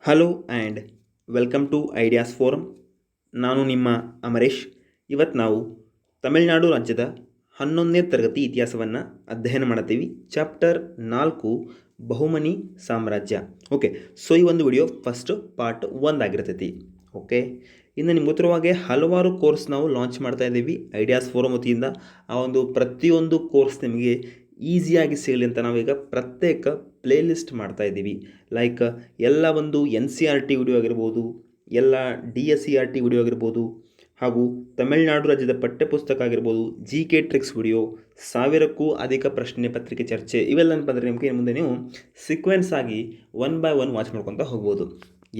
Hello and welcome to ideas forum. ನಾನು ನಿಮ್ಮ ಅಮರೇಶ್. ಇವತ್ತು ನಾವು ತಮಿಳುನಾಡು ರಾಜ್ಯದ 11ನೇ ತರಗತಿ ಇತಿಹಾಸವನ್ನು ಅಧ್ಯಯನ ಮಾಡ್ತೀವಿ. ಚಾಪ್ಟರ್ 4 ಬಹುಮನಿ ಸಾಮ್ರಾಜ್ಯ. ಓಕೆ, ಸೊ ಈ ಒಂದು ವಿಡಿಯೋ ಫಸ್ಟ್ ಪಾರ್ಟ್ 1 ಆಗಿರ್ತೈತಿ. ಓಕೆ, ಇನ್ನು ನಿಮ್ಗೆ ಗೊತ್ತಿರುವಾಗೆ ಹಲವಾರು ಕೋರ್ಸ್ ನಾವು ಲಾಂಚ್ ಮಾಡ್ತಾ ಇದ್ದೀವಿ ಐಡಿಯಾಸ್ ಫೋರಮ್ ವತಿಯಿಂದ. ಆ ಒಂದು ಪ್ರತಿಯೊಂದು ಕೋರ್ಸ್ ನಿಮಗೆ ಈಸಿಯಾಗಿ ಸಿಗಲಿ ಅಂತ ನಾವೀಗ ಪ್ರತ್ಯೇಕ ಪ್ಲೇ ಲಿಸ್ಟ್ ಮಾಡ್ತಾ ಇದ್ದೀವಿ. ಲೈಕ್ ಎಲ್ಲ ಒಂದು NCERT ವಿಡಿಯೋ ಆಗಿರ್ಬೋದು, ಎಲ್ಲ DSERT ವಿಡಿಯೋ ಆಗಿರ್ಬೋದು, ಹಾಗೂ ತಮಿಳುನಾಡು ರಾಜ್ಯದ ಪಠ್ಯಪುಸ್ತಕ ಆಗಿರ್ಬೋದು, GK ಟ್ರಿಕ್ಸ್ ವಿಡಿಯೋ, 1000ಕ್ಕೂ ಅಧಿಕ ಪ್ರಶ್ನೆ ಪತ್ರಿಕೆ ಚರ್ಚೆ, ಇವೆಲ್ಲ ಬಂದರೆ ನಿಮಗೆ ಮುಂದೆ ನೀವು ಸೀಕ್ವೆನ್ಸ್ ಆಗಿ 1 by 1 ವಾಚ್ ಮಾಡ್ಕೊತಾ ಹೋಗ್ಬೋದು.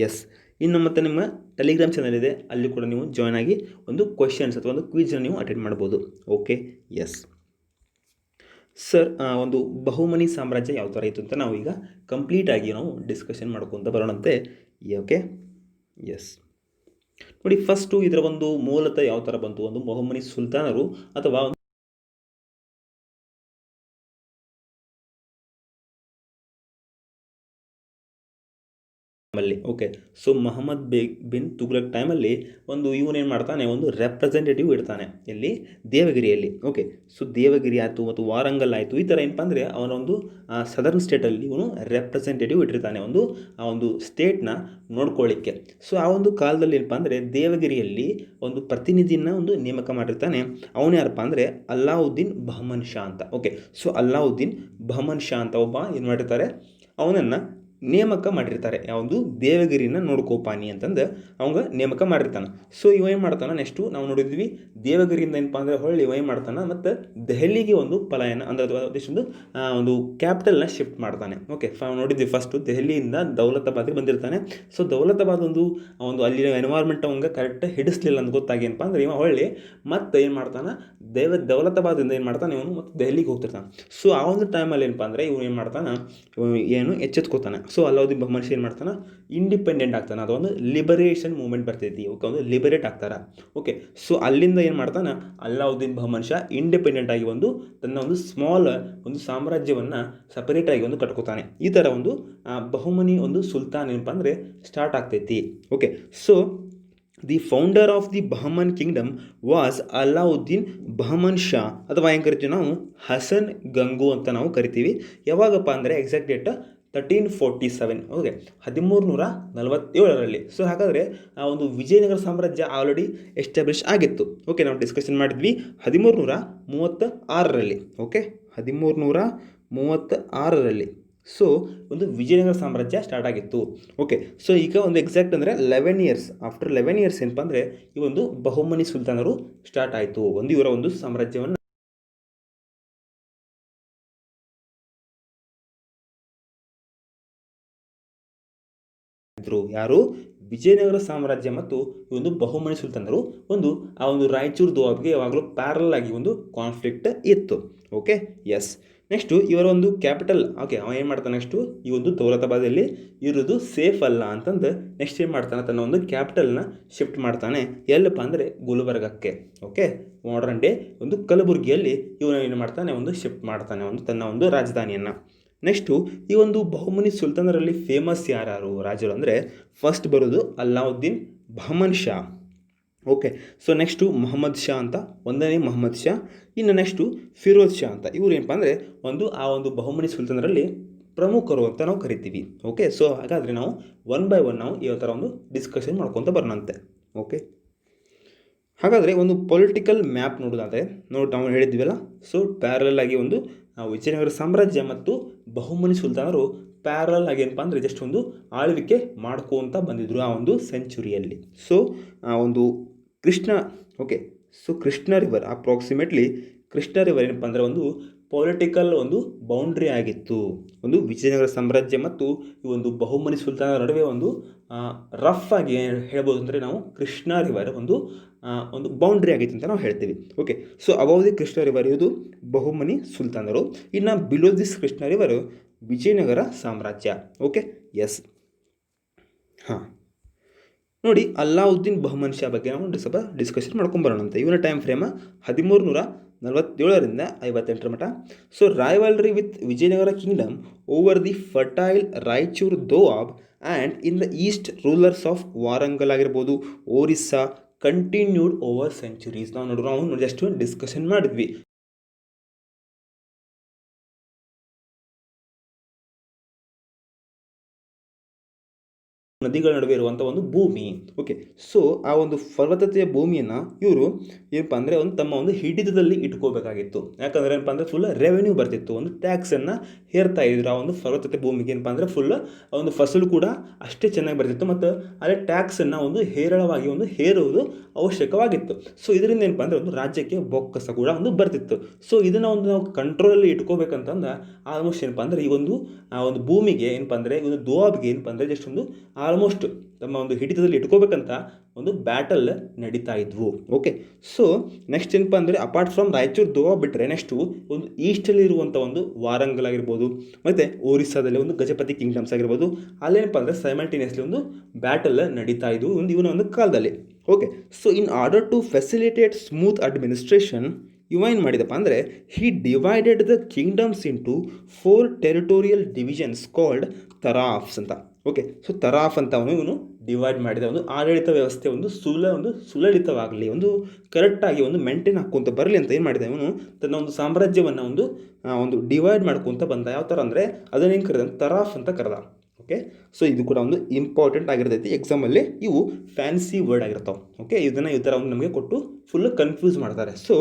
ಎಸ್, ಇನ್ನು ಮತ್ತು ನಿಮ್ಮ ಟೆಲಿಗ್ರಾಮ್ ಚಾನಲ್ ಇದೆ, ಅಲ್ಲಿ ಕೂಡ ನೀವು ಜಾಯ್ನ್ ಆಗಿ ಒಂದು ಕ್ವೆಶನ್ಸ್ ಅಥವಾ ಒಂದು ಕ್ವಿಜ್ನ ನೀವು ಅಟೆಂಡ್ ಮಾಡ್ಬೋದು. ಓಕೆ, ಎಸ್ ಸರ್, ಒಂದು ಬಹುಮನಿ ಸಾಮ್ರಾಜ್ಯ ಯಾವ ಥರ ಇತ್ತು ಅಂತ ನಾವು ಈಗ ಕಂಪ್ಲೀಟಾಗಿ ನಾವು ಡಿಸ್ಕಷನ್ ಮಾಡ್ಕೊತ ಬರೋಣಂತೆ. ಓಕೆ, ಎಸ್ ನೋಡಿ, ಫಸ್ಟು ಇದರ ಒಂದು ಮೂಲತಃ ಯಾವ ಥರ ಬಂತು, ಒಂದು ಬಹುಮನಿ ಸುಲ್ತಾನರು ಅಥವಾ ಅಲ್ಲಿ. ಓಕೆ, ಸೊ ಮೊಹಮ್ಮದ್ ಬಿನ್ ತುಗ್ಲಕ್ ಟೈಮಲ್ಲಿ ಒಂದು ಇವನೇನು ಮಾಡ್ತಾನೆ, ಒಂದು ರೆಪ್ರೆಸೆಂಟೇಟಿವ್ ಇಡ್ತಾನೆ ಎಲ್ಲಿ, ದೇವಗಿರಿಯಲ್ಲಿ. ಓಕೆ, ಸೊ ದೇವಗಿರಿ ಆಯಿತು ಮತ್ತು ವಾರಂಗಲ್ ಆಯಿತು, ಈ ಥರ ಏನಪ್ಪ ಅಂದರೆ ಅವನೊಂದು ಸದರ್ನ್ ಸ್ಟೇಟಲ್ಲಿ ಇವನು ರೆಪ್ರೆಸೆಂಟೇಟಿವ್ ಇಟ್ಟಿರ್ತಾನೆ, ಆ ಒಂದು ಸ್ಟೇಟ್ನ ನೋಡ್ಕೊಳ್ಳಿಕ್ಕೆ. ಸೊ ಆ ಒಂದು ಕಾಲದಲ್ಲಿ ಏನಪ್ಪ ಅಂದರೆ ದೇವಗಿರಿಯಲ್ಲಿ ಒಂದು ಪ್ರತಿನಿಧಿನ ಒಂದು ನೇಮಕ ಮಾಡಿರ್ತಾನೆ. ಅವನು ಯಾರಪ್ಪ ಅಂದರೆ ಅಲ್ಲಾವುದ್ದೀನ್ ಬಹಮನ್ ಶಾ ಅಂತ. ಓಕೆ, ಸೊ ಅಲ್ಲಾವುದ್ದೀನ್ ಬಹಮನ್ ಶಾ ಅಂತ ಒಬ್ಬ ಏನು ಮಾಡಿರ್ತಾರೆ, ಅವನನ್ನು ನೇಮಕ ಮಾಡಿರ್ತಾರೆ. ಯಾವುದು, ದೇವಗಿರಿನ ನೋಡ್ಕೋಪಾನಿ ಅಂತಂದು ಅವಂಗೆ ನೇಮಕ ಮಾಡಿರ್ತಾನೆ. ಸೊ ಇವ ಏನು ಮಾಡ್ತಾನೆ, ನೆಕ್ಸ್ಟು ನಾವು ನೋಡಿದ್ವಿ ದೇವಗಿರಿಯಿಂದ ಏನಪ್ಪ ಅಂದರೆ ಹೊಳ್ಳಿ ಇವ ಏನು ಮಾಡ್ತಾನೆ, ಮತ್ತು ದೆಹಲಿಗೆ ಒಂದು ಪಲಾಯನ ಅಂದರೆ ಒಂದು ಕ್ಯಾಪಿಟಲ್ನ ಶಿಫ್ಟ್ ಮಾಡ್ತಾನೆ. ಓಕೆ, ನೋಡಿದ್ವಿ ಫಸ್ಟು ದೆಹಲಿಯಿಂದ ದೌಲತಾಬಾದ್ಗೆ ಬಂದಿರ್ತಾನೆ. ಸೊ ದೌಲತಾಬಾದ್ ಒಂದು ಅಲ್ಲಿನ ಎನ್ವೈರ್ಮೆಂಟ್ ಅವಂಗೆ ಕರೆಕ್ಟ್ ಹಿಡಿಸ್ಲಿಲ್ಲ ಅಂತ ಗೊತ್ತಾಗಿ ಏನಪ್ಪ ಅಂದರೆ ಇವ ಹೊಳ್ಳಿ ಮತ್ತೆ ಏನು ಮಾಡ್ತಾನೆ, ದೌಲತಾಬಾದಿಂದ ಏನು ಮಾಡ್ತಾನೆ ಇವನು ಮತ್ತು ದೆಹಲಿಗೆ ಹೋಗ್ತಿರ್ತಾನೆ. ಸೊ ಆ ಒಂದು ಟೈಮಲ್ಲಿ ಏನಪ್ಪ ಅಂದರೆ ಇವನು ಏನು ಮಾಡ್ತಾನೆ, ಎಚ್ಚೆತ್ಕೋತಾನೆ. ಸೊ ಅಲ್ಲಾವುದ್ದೀನ್ ಬಹಮನ್ ಶಾ ಏನು ಮಾಡ್ತಾನೆ, ಇಂಡಿಪೆಂಡೆಂಟ್ ಆಗ್ತಾನೆ. ಅದೊಂದು ಲಿಬರೇಷನ್ ಮೂವ್ಮೆಂಟ್ ಬರ್ತೈತಿ. ಓಕೆ, ಒಂದು ಲಿಬರೇಟ್ ಆಗ್ತಾರೆ. ಓಕೆ, ಸೊ ಅಲ್ಲಿಂದ ಏನು ಮಾಡ್ತಾನೆ ಅಲ್ಲಾವುದ್ದೀನ್ ಬಹಮನ್ ಶಾ ಇಂಡಿಪೆಂಡೆಂಟ್ ಆಗಿ ತನ್ನ ಒಂದು ಸ್ಮಾಲ್ ಒಂದು ಸಾಮ್ರಾಜ್ಯವನ್ನು ಸಪರೇಟಾಗಿ ಕಟ್ಕೋತಾನೆ. ಈ ಥರ ಒಂದು ಬಹುಮನಿ ಒಂದು ಸುಲ್ತಾನ್ ಏನಪ್ಪ ಅಂದರೆ ಸ್ಟಾರ್ಟ್ ಆಗ್ತೈತಿ. Okay, so the founder of the Bahman Kingdom was Alauddin Bahman Shah, ಅಥವಾ ಏನು ಕರಿತೀವಿ ನಾವು ಹಸನ್ ಗಂಗು ಅಂತ ನಾವು ಕರಿತೀವಿ. ಯಾವಾಗಪ್ಪ ಅಂದರೆ ಎಕ್ಸಾಕ್ಟ್ ಡೇಟ್ 1347. ಓಕೆ, 1347ರಲ್ಲಿ. ಸೊ ಹಾಗಾದರೆ ಆ ಒಂದು ವಿಜಯನಗರ ಸಾಮ್ರಾಜ್ಯ ಆಲ್ರೆಡಿ ಎಸ್ಟಾಬ್ಲಿಷ್ ಆಗಿತ್ತು. ಓಕೆ, ನಾವು ಡಿಸ್ಕಷನ್ ಮಾಡಿದ್ವಿ 1336ರಲ್ಲಿ. ಓಕೆ, 1336ರಲ್ಲಿ ಸೊ ಒಂದು ವಿಜಯನಗರ ಸಾಮ್ರಾಜ್ಯ ಸ್ಟಾರ್ಟ್ ಆಗಿತ್ತು. ಓಕೆ, ಸೊ ಈಗ ಒಂದು ಎಕ್ಸಾಕ್ಟ್ ಅಂದರೆ 11 ಇಯರ್ಸ್, ಆಫ್ಟರ್ 11 ಇಯರ್ಸ್ ಏನಪ್ಪ ಅಂದರೆ ಈ ಒಂದು ಬಹುಮನಿ ಸುಲ್ತಾನರು ಸ್ಟಾರ್ಟ್ ಆಯಿತು. ಇವರ ಒಂದು ಸಾಮ್ರಾಜ್ಯವನ್ನು ಯಾರು, ವಿಜಯನಗರ ಸಾಮ್ರಾಜ್ಯ ಮತ್ತು ಈ ಒಂದು ಬಹುಮನಿ ಸುಲ್ತಾನರು ಆ ಒಂದು ರಾಯಚೂರು ದೋವಾಬ್ಗೆ ಯಾವಾಗಲೂ ಪ್ಯಾರಲ್ ಆಗಿ ಒಂದು ಕಾನ್ಫ್ಲಿಕ್ಟ್ ಇತ್ತು. ಓಕೆ, ಎಸ್, ನೆಕ್ಸ್ಟು ಇವರ ಒಂದು ಕ್ಯಾಪಿಟಲ್. ಓಕೆ, ಅವ ಏನು ಮಾಡ್ತಾನೆ, ನೆಕ್ಸ್ಟು ಈ ಒಂದು ದೌಲತಾಬಾದಲ್ಲಿ ಇರೋದು ಸೇಫ್ ಅಲ್ಲ ಅಂತಂದು ನೆಕ್ಸ್ಟ್ ಏನು ಮಾಡ್ತಾನೆ, ತನ್ನ ಒಂದು ಕ್ಯಾಪಿಟಲ್ನ ಶಿಫ್ಟ್ ಮಾಡ್ತಾನೆ. ಎಲ್ಲಪ್ಪ ಅಂದರೆ ಗುಲ್ಬರ್ಗಕ್ಕೆ. ಓಕೆ, ಮಾಡರ್ನ್ ಡೇ ಒಂದು ಕಲಬುರಗಿಯಲ್ಲಿ ಇವನು ಏನು ಮಾಡ್ತಾನೆ, ಶಿಫ್ಟ್ ಮಾಡ್ತಾನೆ ತನ್ನ ಒಂದು ರಾಜಧಾನಿಯನ್ನು. ನೆಕ್ಸ್ಟು ಈ ಒಂದು ಬಹುಮನಿ ಸುಲ್ತಾನರಲ್ಲಿ ಫೇಮಸ್ ಯಾರು ರಾಜರು ಅಂದರೆ ಫಸ್ಟ್ ಬರೋದು Allauddin Bahman Shah. Okay, so next Mohammad Shah ಅಂತ, 1ನೇ ಮೊಹಮ್ಮದ್ ಶಾ. ಇನ್ನು ನೆಕ್ಸ್ಟು ಫಿರೋಜ್ ಶಾ ಅಂತ. ಇವರು ಏನಪ್ಪ ಅಂದರೆ ಆ ಒಂದು ಬಹುಮನಿ ಸುಲ್ತಾನರಲ್ಲಿ ಪ್ರಮುಖರು ಅಂತ ನಾವು ಕರಿತೀವಿ. ಓಕೆ, ಸೊ ಹಾಗಾದರೆ ನಾವು 1 by 1 ನಾವು ಈ ಥರ ಒಂದು ಡಿಸ್ಕಷನ್ ಮಾಡ್ಕೊತ ಬರೋಣಂತೆ. ಓಕೆ, ಹಾಗಾದರೆ ಒಂದು ಪೊಲಿಟಿಕಲ್ ಮ್ಯಾಪ್ ನೋಡೋದಾದರೆ ನಾವು ಹೇಳಿದ್ವಲ್ಲ, ಸೊ ಪ್ಯಾರಲ್ ಆಗಿ ವಿಜಯನಗರ ಸಾಮ್ರಾಜ್ಯ ಮತ್ತು ಬಹುಮನಿ ಸುಲ್ತಾನರು ಪ್ಯಾರಲ್ ಆಗಿ ಏನಪ್ಪ ಅಂದರೆ ಜಸ್ಟ್ ಆಳ್ವಿಕೆ ಮಾಡ್ಕೊತ ಬಂದಿದ್ರು ಆ ಒಂದು ಸೆಂಚುರಿಯಲ್ಲಿ. So Krishna. Okay, so Krishna river, approximately Krishna river ಏನಪ್ಪ ಅಂದರೆ ಪೊಲಿಟಿಕಲ್ ಬೌಂಡ್ರಿ ಆಗಿತ್ತು. ವಿಜಯನಗರ ಸಾಮ್ರಾಜ್ಯ ಮತ್ತು ಈ ಬಹುಮನಿ ಸುಲ್ತಾನರ ನಡುವೆ ರಫ್ ಆಗಿ ಹೇಳ್ಬೋದು ಅಂದರೆ ನಾವು ಕೃಷ್ಣ ರಿವರ್ ಬೌಂಡ್ರಿ ಆಗಿತ್ತು ಅಂತ ನಾವು ಹೇಳ್ತೀವಿ. Okay, so above the Krishna river ಇದು ಬಹುಮನಿ ಸುಲ್ತಾನರು, ಇನ್ನು below this Krishna river Vijayanagara ಸಾಮ್ರಾಜ್ಯ. Okay, yes. ಹಾಂ, ನೋಡಿ ಅಲ್ಲಾವುದ್ದೀನ್ ಬಹಮನ್ ಶಾ ಬಗ್ಗೆ ನಾವು ಸ್ವಲ್ಪ ಡಿಸ್ಕಷನ್ ಮಾಡ್ಕೊಂಬರೋಣಂತೆ. ಇವನ ಟೈಮ್ ಫ್ರೇಮ 1347ರಿಂದ 58 ಮಟ. So rivalry with Vijayanagara kingdom over the fertile Raichur Doab and in the east rulers of Warangal ಆಗಿರ್ಬೋದು, ಒರಿಸ್ಸಾ ಕಂಟಿನ್ಯೂಡ್ ಓವರ್ ಸೆಂಚುರೀಸ್. ನಾವು ಜಸ್ಟ್ ಡಿಸ್ಕಷನ್ ಮಾಡಿದ್ವಿ. ನದಿಗಳ ನಡುವೆ ಇರುವಂಥ ಒಂದು ಭೂಮಿ. ಓಕೆ, ಸೊ ಆ ಒಂದು ಫಲವತ್ತತೆಯ ಭೂಮಿಯನ್ನು ಇವರು ಏನಪ್ಪ ಅಂದರೆ ಒಂದು ತಮ್ಮ ಒಂದು ಹಿಡಿತದಲ್ಲಿ ಇಟ್ಕೋಬೇಕಾಗಿತ್ತು. ಯಾಕಂದರೆ ಏನಪ್ಪ ಅಂದರೆ ಫುಲ್ ರೆವೆನ್ಯೂ ಬರ್ತಿತ್ತು, ಒಂದು ಟ್ಯಾಕ್ಸನ್ನು ಹೇರ್ತಾ ಇದ್ರು ಆ ಒಂದು ಫಲವತ್ತತೆ ಭೂಮಿಗೆ. ಏನಪ್ಪ ಅಂದರೆ ಫುಲ್ ಒಂದು ಫಸಲು ಕೂಡ ಅಷ್ಟೇ ಚೆನ್ನಾಗಿ ಬರ್ತಿತ್ತು, ಮತ್ತು ಅದೇ ಟ್ಯಾಕ್ಸನ್ನು ಒಂದು ಹೇರಳವಾಗಿ ಒಂದು ಹೇರುವುದು ಅವಶ್ಯಕವಾಗಿತ್ತು. ಸೊ ಇದರಿಂದ ಏನಪ್ಪ ಅಂದರೆ ಒಂದು ರಾಜ್ಯಕ್ಕೆ ಬೊಕ್ಕಸ ಕೂಡ ಒಂದು ಬರ್ತಿತ್ತು. ಸೊ ಇದನ್ನು ಒಂದು ನಾವು ಕಂಟ್ರೋಲಲ್ಲಿ ಇಟ್ಕೋಬೇಕಂತಂದ್ರೆ ಆಲ್ಮೋಸ್ಟ್ ಏನಪ್ಪ ಅಂದರೆ ಈ ಒಂದು ಆ ಒಂದು ಭೂಮಿಗೆ ಏನಪ್ಪ ಅಂದರೆ ಒಂದು ದೋವಾಬ್ಗೆ ಏನಪ್ಪ ಅಂದರೆ ಜಸ್ಟ್ ಒಂದು ಆಲ್ಮೋಸ್ಟ್ ತಮ್ಮ ಒಂದು ಹಿಡಿತದಲ್ಲಿ ಇಟ್ಕೋಬೇಕಂತ ಒಂದು ಬ್ಯಾಟಲ್ ನಡೀತಾ ಇದ್ವು. ಓಕೆ, ಸೊ ನೆಕ್ಸ್ಟ್ ಏನಪ್ಪ ಅಂದರೆ ಅಪಾರ್ಟ್ ಫ್ರಮ್ ರಾಯಚೂರು ದೋವಾ ಬಿಟ್ಟರೆ ನೆಕ್ಸ್ಟು ಒಂದು ಈಸ್ಟಲ್ಲಿ ಇರುವಂಥ ಒಂದು ವಾರಂಗಲ್ ಆಗಿರ್ಬೋದು, ಮತ್ತು ಒರಿಸ್ಸಾದಲ್ಲಿ ಒಂದು ಗಜಪತಿ ಕಿಂಗ್ಡಮ್ಸ್ ಆಗಿರ್ಬೋದು, ಅಲ್ಲೇನಪ್ಪ ಅಂದರೆ ಸೈಮಲ್ಟೇನಿಯಸ್ಲಿ ಒಂದು ಬ್ಯಾಟಲ್ ನಡೀತಾ ಇದ್ವು ಇವನ ಒಂದು ಕಾಲದಲ್ಲಿ. Okay, so in order to facilitate smooth administration ಇವ ಏನು ಮಾಡಿದಪ್ಪ ಅಂದರೆ he divided the kingdoms into 4 territorial divisions called tarafs ಅಂತ. ಓಕೆ, ಸೊ ತರಾಫ್ ಅಂತ ಇವನು ಡಿವೈಡ್ ಮಾಡಿದ ಒಂದು ಆಡಳಿತ ವ್ಯವಸ್ಥೆ ಒಂದು ಸುಲಲಿತವಾಗಲಿ, ಒಂದು ಕರೆಕ್ಟಾಗಿ ಒಂದು ಮೇಂಟೈನ್ ಹಾಕ್ಕೊಂತ ಬರಲಿ ಅಂತ ಏನು ಮಾಡಿದ ಇವನು ತನ್ನ ಒಂದು ಸಾಮ್ರಾಜ್ಯವನ್ನು ಒಂದು ಡಿವೈಡ್ ಮಾಡ್ಕೊತ ಬಂದ. ಯಾವ ಥರ ಅಂದರೆ ಅದನ್ನೇನು ಕರೆದ ತರಾಫ್ ಅಂತ ಕರೆದ. ಓಕೆ, ಸೊ ಇದು ಕೂಡ ಒಂದು ಇಂಪಾರ್ಟೆಂಟ್ ಆಗಿರ್ತೈತಿ. ಎಕ್ಸಾಮಲ್ಲಿ ಇವು ಫ್ಯಾನ್ಸಿ ವರ್ಡ್ ಆಗಿರ್ತಾವೆ. ಓಕೆ, ಇದನ್ನು ಈ ಥರ ಒಂದು ನಮಗೆ ಕೊಟ್ಟು ಫುಲ್ ಕನ್ಫ್ಯೂಸ್ ಮಾಡ್ತಾರೆ. ಸೊ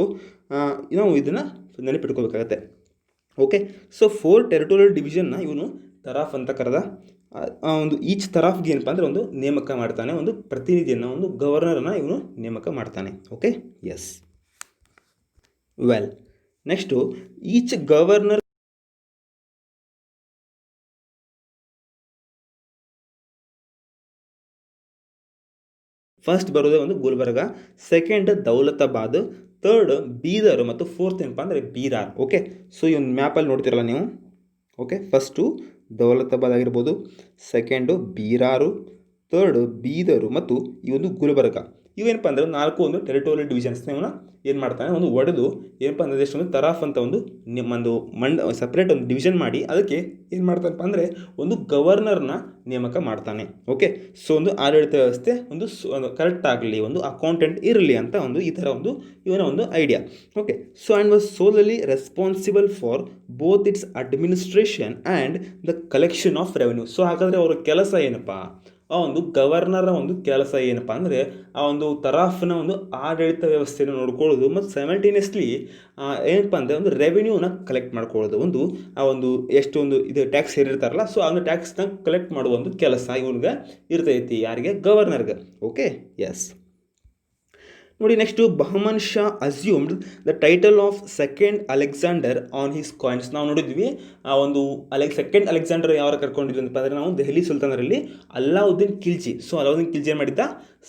ನಾವು ಇದನ್ನು ನೆನಪಿಟ್ಕೋಬೇಕಾಗತ್ತೆ. ಓಕೆ, ಸೊ 4 ಟೆರಿಟೋರಿಯಲ್ ಡಿವಿಷನ್ನ ಇವನು ತರಾಫ್ ಅಂತ ಕರೆದ. ಒಂದು ಈಚ್ ತರಾಫ್ಗೆ ಏನಪ್ಪ ಅಂದರೆ ಒಂದು ನೇಮಕ ಮಾಡ್ತಾನೆ, ಒಂದು ಪ್ರತಿನಿಧಿಯನ್ನು, ಒಂದು ಗವರ್ನರನ್ನು ಇವನು ನೇಮಕ ಮಾಡ್ತಾನೆ. Okay, yes, well, next each governor first ಬರೋದೇ ಒಂದು ಗುಲ್ಬರ್ಗ, ಸೆಕೆಂಡ್ ದೌಲತಾಬಾದ್, ಥರ್ಡ್ ಬೀದರ್ ಮತ್ತು ಫೋರ್ತ್ ಏನಪ್ಪ ಅಂದರೆ ಬೀರಾರ್. ಓಕೆ, ಸೊ ಈ ಒಂದು ಮ್ಯಾಪಲ್ಲಿ ನೋಡ್ತಿರಲ್ಲ ನೀವು. ಓಕೆ, ಫಸ್ಟು ದೌಲತಾಬಾದ್ ಆಗಿರ್ಬೋದು, ಸೆಕೆಂಡು ಬೀರಾರು, ಥರ್ಡ್ ಬೀದರು ಮತ್ತು ಈ ಒಂದು ಗುಲ್ಬರ್ಗ. ಇವೇನಪ್ಪ ಅಂದರೆ 4 ಒಂದು ಟೆರಿಟೋರಿಯಲ್ ಡಿವಿಷನ್ಸ್ನ ಇವನು ಏನು ಮಾಡ್ತಾನೆ, ಒಂದು ಒಡೆದು ಏನಪ್ಪ ಅಂದರೆ ಜಸ್ಟ್ ಒಂದು ತರಾಫ್ ಅಂತ ಒಂದು ಸಪ್ರೇಟ್ ಒಂದು ಡಿವಿಷನ್ ಮಾಡಿ ಅದಕ್ಕೆ ಏನು ಮಾಡ್ತಾನಪ್ಪ ಅಂದರೆ ಒಂದು ಗವರ್ನರ್ನ ನೇಮಕ ಮಾಡ್ತಾನೆ. ಓಕೆ, ಸೊ ಒಂದು ಆಡಳಿತ ವ್ಯವಸ್ಥೆ ಒಂದು ಕರೆಕ್ಟ್ ಆಗಲಿ, ಒಂದು ಅಕೌಂಟೆಂಟ್ ಇರಲಿ ಅಂತ ಒಂದು ಈ ಥರ ಒಂದು ಇವನ ಒಂದು idea. Okay, so and was solely responsible for both its administration and the collection of revenue. So ಹಾಗಾದರೆ ಅವರ ಕೆಲಸ ಏನಪ್ಪ, ಆ ಒಂದು ಗವರ್ನರ ಒಂದು ಕೆಲಸ ಏನಪ್ಪ ಅಂದರೆ ಆ ಒಂದು ತರಾಫ್ನ ಒಂದು ಆಡಳಿತ ವ್ಯವಸ್ಥೆಯನ್ನು ನೋಡ್ಕೊಳ್ಳೋದು ಮತ್ತು ಸೈಮಲ್ಟೇನಿಯಸ್ಲಿ ಏನಪ್ಪ ಅಂದರೆ ಒಂದು ರೆವೆನ್ಯೂನ ಕಲೆಕ್ಟ್ ಮಾಡ್ಕೊಳ್ಳೋದು, ಆ ಒಂದು ಎಷ್ಟೊಂದು ಇದು ಟ್ಯಾಕ್ಸ್ ಹೇರಿರ್ತಾರಲ್ಲ, ಸೊ ಆ ಒಂದು ಟ್ಯಾಕ್ಸ್ನ ಕಲೆಕ್ಟ್ ಮಾಡುವ ಒಂದು ಕೆಲಸ ಇವನಿಗೆ ಇರ್ತೈತಿ. ಯಾರಿಗೆ? ಗವರ್ನರ್ಗೆ. ಓಕೆ, ಎಸ್, ನೋಡಿ next Bahman Shah assumed the title of second Alexander on his coins. ನಾವು ನೋಡಿದ್ವಿ ಆ ಒಂದು ಸೆಕೆಂಡ್ ಅಲೆಕ್ಸಾಂಡರ್ ಯಾವಾಗ ಕರ್ಕೊಂಡಿದ್ವಿ ಅಂತ ಅಂದರೆ ನಾವು ದೆಹಲಿ ಸುಲ್ತಾನರಲ್ಲಿ ಅಲ್ಲಾವುದ್ದೀನ್ ಖಿಲ್ಜಿ. ಸೊ ಅಲ್ಲಾವುದ್ದೀನ್ ಖಿಲ್ಜಿ ಏನು ಮಾಡಿದ್ದ,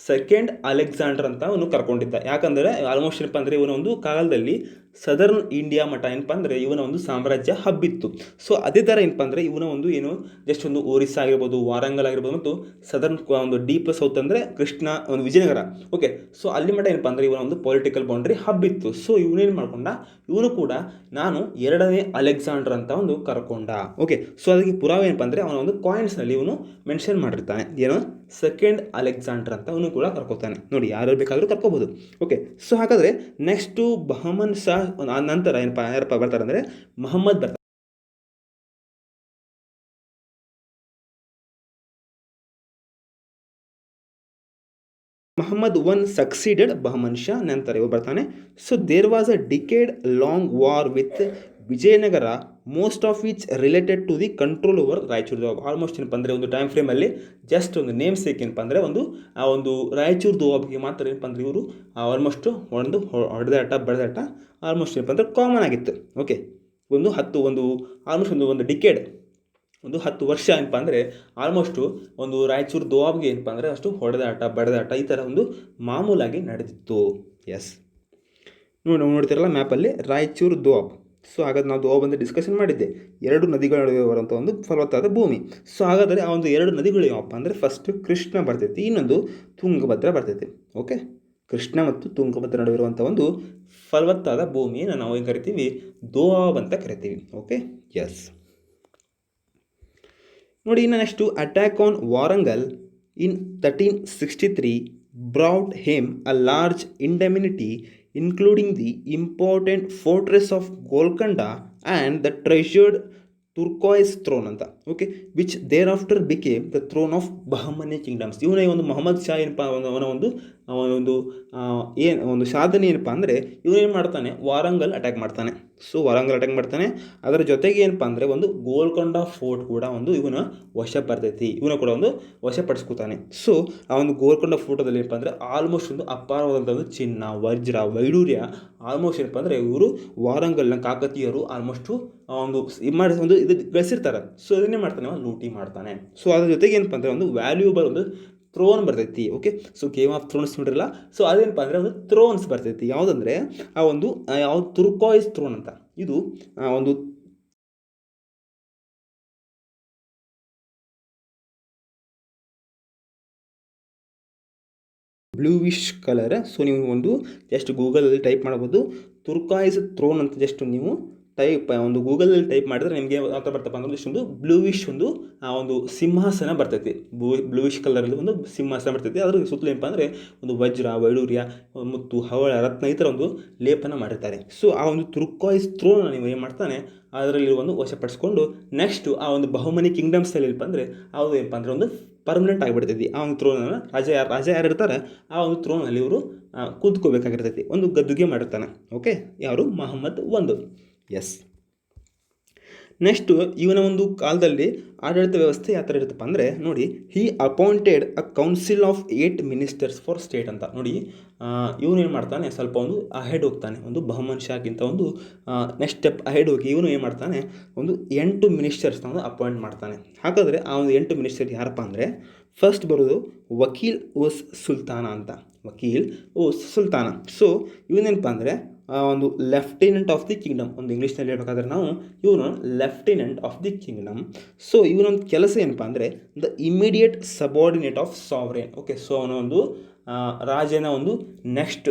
ಸೆಕೆಂಡ್ ಅಲೆಕ್ಸಾಂಡರ್ ಅಂತ ಅವನು ಕರ್ಕೊಂಡಿದ್ದ. ಯಾಕಂದರೆ ಆಲ್ಮೋಸ್ಟ್ ಏನಪ್ಪ ಅಂದರೆ ಇವನ ಒಂದು ಕಾಲದಲ್ಲಿ ಸದರ್ನ್ ಇಂಡಿಯಾ ಮಠ ಏನಪ್ಪ ಅಂದರೆ ಇವನ ಒಂದು ಸಾಮ್ರಾಜ್ಯ ಹಬ್ಬಿತ್ತು. ಸೊ ಅದೇ ಥರ ಏನಪ್ಪ ಅಂದರೆ ಇವನ ಒಂದು ಏನು ಜಸ್ಟ್ ಒಂದು ಒರಿಸ್ಸಾ ಆಗಿರ್ಬೋದು, ವಾರಂಗಲ್ ಆಗಿರ್ಬೋದು ಮತ್ತು ಸದರ್ನ್ ಒಂದು ಡೀಪ್ ಸೌತ್ ಅಂದರೆ ಕೃಷ್ಣ ಒಂದು ವಿಜಯನಗರ. ಓಕೆ, ಸೊ ಅಲ್ಲಿ ಮಠ ಏನಪ್ಪ ಅಂದರೆ ಇವನ ಒಂದು ಪೊಲಿಟಿಕಲ್ ಬೌಂಡ್ರಿ ಹಬ್ಬಿತ್ತು. ಸೊ ಇವನೇನು ಮಾಡ್ಕೊಂಡ, ಇವನು ಕೂಡ ನಾನು 2ನೇ ಅಲೆಕ್ಸಾಂಡರ್ ಅಂತ ಒಂದು ಕರ್ಕೊಂಡ. ಓಕೆ, ಸೊ ಅದಕ್ಕೆ ಪುರಾವೆ ಏನಪ್ಪ ಅಂದರೆ ಅವನ ಒಂದು ಕಾಯಿನ್ಸ್ನಲ್ಲಿ ಇವನು ಮೆನ್ಷನ್ ಮಾಡಿರ್ತಾನೆ, ಏನು ಸೆಕೆಂಡ್ ಅಲೆಕ್ಸಾಂಡರ್ ಅಂತ ಅವನು ಕೂಡ ಕರ್ಕೋತಾನೆ. ನೋಡಿ, ಯಾರು ಬೇಕಾದರೂ ಕರ್ಕೋಬೋದು. ಓಕೆ, ಸೊ ಹಾಗಾದರೆ ನೆಕ್ಸ್ಟು ಬಹಮನ್ ಶಾ ನಂತರ ಯಾರಪ್ಪ ಬರ್ತಾರೆ ಅಂದರೆ ಮಹಮ್ಮದ್ ಬರ್ತಾರೆ. Muhammad I succeeded Bahman Shah, ನಂತರ ಇವರು ಬರ್ತಾನೆ. So there was a decade long war with Vijayanagara, most of which related to the control over Raichur Doab. Almost ಏನಪ್ಪ ಅಂದರೆ ಒಂದು ಟೈಮ್ ಫ್ರೇಮಲ್ಲಿ ಜಸ್ಟ್ ಒಂದು ನೇಮ್ ಸೇಕ್ ಏನಪ್ಪ ಅಂದರೆ ಆ ಒಂದು ರಾಯಚೂರು ದೋವಾಬ್ಗೆ ಮಾತ್ರ ಏನಪ್ಪ ಅಂದರೆ ಇವರು ಆಲ್ಮೋಸ್ಟ್ ಒಂದು ಹೊಡೆದಾಟ ಬಡದಾಟ ಆಲ್ಮೋಸ್ಟ್ ಏನಪ್ಪ ಅಂದರೆ ಕಾಮನ್ ಆಗಿತ್ತು. ಓಕೆ, ಆಲ್ಮೋಸ್ಟ್ ಒಂದು ಡಿಕೇಡ್, ಒಂದು 10 ವರ್ಷ ಏನಪ್ಪ ಅಂದರೆ ಆಲ್ಮೋಸ್ಟು ಒಂದು ರಾಯಚೂರು ದೋವಾಬ್ಗೆ ಏನಪ್ಪ ಅಂದರೆ ಅಷ್ಟು ಹೊಡೆದಾಟ ಬಡದಾಟ ಈ ಥರ ಒಂದು ಮಾಮೂಲಾಗಿ ನಡೆದಿತ್ತು. ಎಸ್, ನೋಡ್ತಿರಲ್ಲ ಮ್ಯಾಪಲ್ಲಿ ರಾಯಚೂರು ದೋವಾಬ್. ಸೊ ಹಾಗಾದ್ರೆ ನಾವು ದೋವಾಬ್ ಅಂತ ಡಿಸ್ಕಷನ್ ಮಾಡಿದ್ದೆ, 2 ನದಿಗಳ ನಡುವೆ ಬರುವಂಥ ಒಂದು ಫಲವತ್ತಾದ ಭೂಮಿ. ಸೊ ಹಾಗಾದರೆ ಆ ಒಂದು 2 ನದಿಗಳು ಯಾವಪ್ಪ ಅಂದರೆ ಫಸ್ಟ್ ಕೃಷ್ಣ ಬರ್ತೈತಿ, ಇನ್ನೊಂದು ತುಂಗಭದ್ರಾ ಬರ್ತೈತಿ. ಓಕೆ, ಕೃಷ್ಣ ಮತ್ತು ತುಂಗಭದ್ರಾ ನಡುವೆ ಇರುವಂಥ ಒಂದು ಫಲವತ್ತಾದ ಭೂಮಿಯನ್ನು ನಾವು ಏನು ಕರಿತೀವಿ, ದೋವಾಬ್ ಅಂತ ಕರಿತೀವಿ. ಓಕೆ, ಎಸ್, ನೋಡಿ ಇನ್ನು next attack on Warangal in 1363 brought him a large indemnity including the important fortress of Golconda and the treasured turquoise throne ಅಂತ, okay, which thereafter became the throne of Bahmani kingdoms. ಇವನ ಒಂದು ಮೊಹಮ್ಮದ್ ಶಾ ಏನಪ್ಪ ಅವನ ಒಂದು ಸಾಧನೆ ಏನಪ್ಪ ಅಂದರೆ ಇವನೇನು ಮಾಡ್ತಾನೆ, ವಾರಂಗಲ್ ಅಟ್ಯಾಕ್ ಮಾಡ್ತಾನೆ. ಸೊ ವಾರಂಗಲ್ ಅಟ್ಯಾಕ್ ಮಾಡ್ತಾನೆ, ಅದರ ಜೊತೆಗೆ ಏನಪ್ಪ ಅಂದರೆ ಒಂದು ಗೋಲ್ಕೊಂಡ ಫೋರ್ಟ್ ಕೂಡ ಒಂದು ಇವನ ವಶ ಬರ್ತೈತಿ, ಇವನ ಕೂಡ ಒಂದು ವಶಪಡಿಸ್ಕೊತಾನೆ. ಸೊ ಆ ಒಂದು ಗೋಲ್ಕೊಂಡ ಫೋರ್ಟದಲ್ಲಿ ಏನಪ್ಪ ಅಂದರೆ ಆಲ್ಮೋಸ್ಟ್ ಒಂದು ಅಪಾರವಾದಂಥ ಒಂದು ಚಿನ್ನ, ವಜ್ರ, ವೈಡೂರ್ಯ ಆಲ್ಮೋಸ್ಟ್ ಏನಪ್ಪ ಅಂದರೆ ಇವರು ವಾರಂಗಲ್ನ ಕಾಕತೀಯರು ಆಲ್ಮೋಸ್ಟು ಒಂದು ಇದು ಗಳಿಸಿರ್ತಾರೆ. ಸೊ ಅದನ್ನೇ ಮಾಡ್ತಾನೆ, ಲೂಟಿ ಮಾಡ್ತಾನೆ. ಸೊ ಅದ್ರ ಜೊತೆಗೆ ಏನಪ್ಪ ಅಂದರೆ ಒಂದು ವ್ಯಾಲ್ಯೂಬಲ್ ಒಂದು ಥ್ರೋನ್ ಬರ್ತೈತಿ. Okay, so Game of Thrones ನೋಡಿರಲ್ಲ, ಸೊ ಅದೇನಪ್ಪ ಅಂದರೆ ಒಂದು ಥ್ರೋನ್ಸ್ ಬರ್ತೈತಿ. ಯಾವುದಂದರೆ ಯಾವುದು ತುರ್ಕಾಯ್ಸ್ ಥ್ರೋನ್ ಅಂತ. ಇದು ಒಂದು ಬ್ಲೂವಿಶ್ ಕಲರ್. ಸೊ ನೀವು ಒಂದು ಜಸ್ಟ್ ಗೂಗಲಲ್ಲಿ ಟೈಪ್ ಮಾಡ್ಬೋದು ತುರ್ಕಾಯ್ಸ್ ಥ್ರೋನ್ ಅಂತ. ಜಸ್ಟ್ ನೀವು ಒಂದು ಗೂಗಲಲ್ಲಿ ಟೈಪ್ ಮಾಡಿದ್ರೆ ನಿಮಗೆ ಯಾವ ಥರ ಬರ್ತಪ್ಪ ಅಂದ್ರೆ ಇಷ್ಟೊಂದು ಬ್ಲೂವಿಶ್ ಒಂದು ಸಿಂಹಾಸನ ಬರ್ತೈತಿ. ಬ್ಲೂವಿಶ್ ಕಲರಲ್ಲಿ ಒಂದು ಸಿಂಹಾಸನ ಬರ್ತೈತಿ. ಅದ್ರ ಸುತ್ತಲೂ ಏನಪ್ಪ ಅಂದರೆ ಒಂದು ವಜ್ರ, ವೈಡೂರ್ಯ, ಮುತ್ತು, ಹವಳ, ರತ್ನ ಈ ಥರ ಒಂದು ಲೇಪನ ಮಾಡಿರ್ತಾರೆ. ಸೊ ಆ ಒಂದು ತುರ್ಕಾಯ್ಸ್ ಥ್ರೋನ್ ನೀವು ಏನು ಮಾಡ್ತಾನೆ ಅದರಲ್ಲಿ ಒಂದು ವಶಪಡಿಸ್ಕೊಂಡು ನೆಕ್ಸ್ಟು ಆ ಒಂದು ಬಹುಮನಿ ಕಿಂಗ್ಡಮ್ಸಲ್ಲಿ ಏನಪ್ಪ ಅಂದರೆ ಅದು ಏನಪ್ಪ ಅಂದರೆ ಒಂದು ಪರ್ಮನೆಂಟ್ ಆಗಿಬಿಡ್ತೈತಿ. ಆ ಒಂದು ಥ್ರೋನನ್ನು ರಾಜ ಯಾರು ಇರ್ತಾರೆ ಆ ಒಂದು ಥ್ರೋನಲ್ಲಿ ಇವರು ಕೂತ್ಕೋಬೇಕಾಗಿರ್ತೈತಿ. ಒಂದು ಗದ್ದುಗೆ ಮಾಡಿರ್ತಾನೆ. ಓಕೆ, ಯಾರು ಮೊಹಮ್ಮದ್ ಒಂದು. ಎಸ್, ನೆಕ್ಸ್ಟು ಇವನ ಒಂದು ಕಾಲದಲ್ಲಿ ಆಡಳಿತ ವ್ಯವಸ್ಥೆ ಯಾವ ಥರ ಇರುತ್ತಪ್ಪ ಅಂದರೆ ನೋಡಿ, he appointed a council of 8 ministers for state ಅಂತ. ನೋಡಿ ಇವನು ಏನು ಮಾಡ್ತಾನೆ, ಸ್ವಲ್ಪ ಒಂದು ಅಹೆಡ್ ಹೋಗ್ತಾನೆ, ಒಂದು ಬಹುಮನ್ ಶಾಗಿಂತ ಒಂದು ನೆಕ್ಸ್ಟ್ ಸ್ಟೆಪ್ ಅಹೆಡ್ ಹೋಗಿ ಇವನು ಏನು ಮಾಡ್ತಾನೆ, ಒಂದು 8 ಮಿನಿಸ್ಟರ್ಸ್ನ ಒಂದು ಅಪಾಯಿಂಟ್ ಮಾಡ್ತಾನೆ. ಹಾಗಾದರೆ ಆ ಒಂದು 8 ಮಿನಿಸ್ಟರ್ ಯಾರಪ್ಪ ಅಂದರೆ ಫಸ್ಟ್ ಬರೋದು ವಕೀಲ್ ಉಸ್ ಸುಲ್ತಾನ ಅಂತ. ವಕೀಲ್ ಉಸ್ ಸುಲ್ತಾನ. ಸೊ ಇವನೇನಪ್ಪ ಅಂದರೆ ಒಂದು ಲೆಫ್ಟಿನೆಂಟ್ ಆಫ್ ದಿ ಕಿಂಗ್ಡಮ್. ಒಂದು ಇಂಗ್ಲೀಷ್ನಲ್ಲಿ ಹೇಳ್ಬೇಕಾದ್ರೆ ನಾವು ಇವನು lieutenant of the kingdom. So ಇವನೊಂದು ಕೆಲಸ ಏನಪ್ಪ ಅಂದರೆ the immediate subordinate of sovereign. Okay, so ಅವನ ಒಂದು ರಾಜನ ಒಂದು ನೆಕ್ಸ್ಟ್,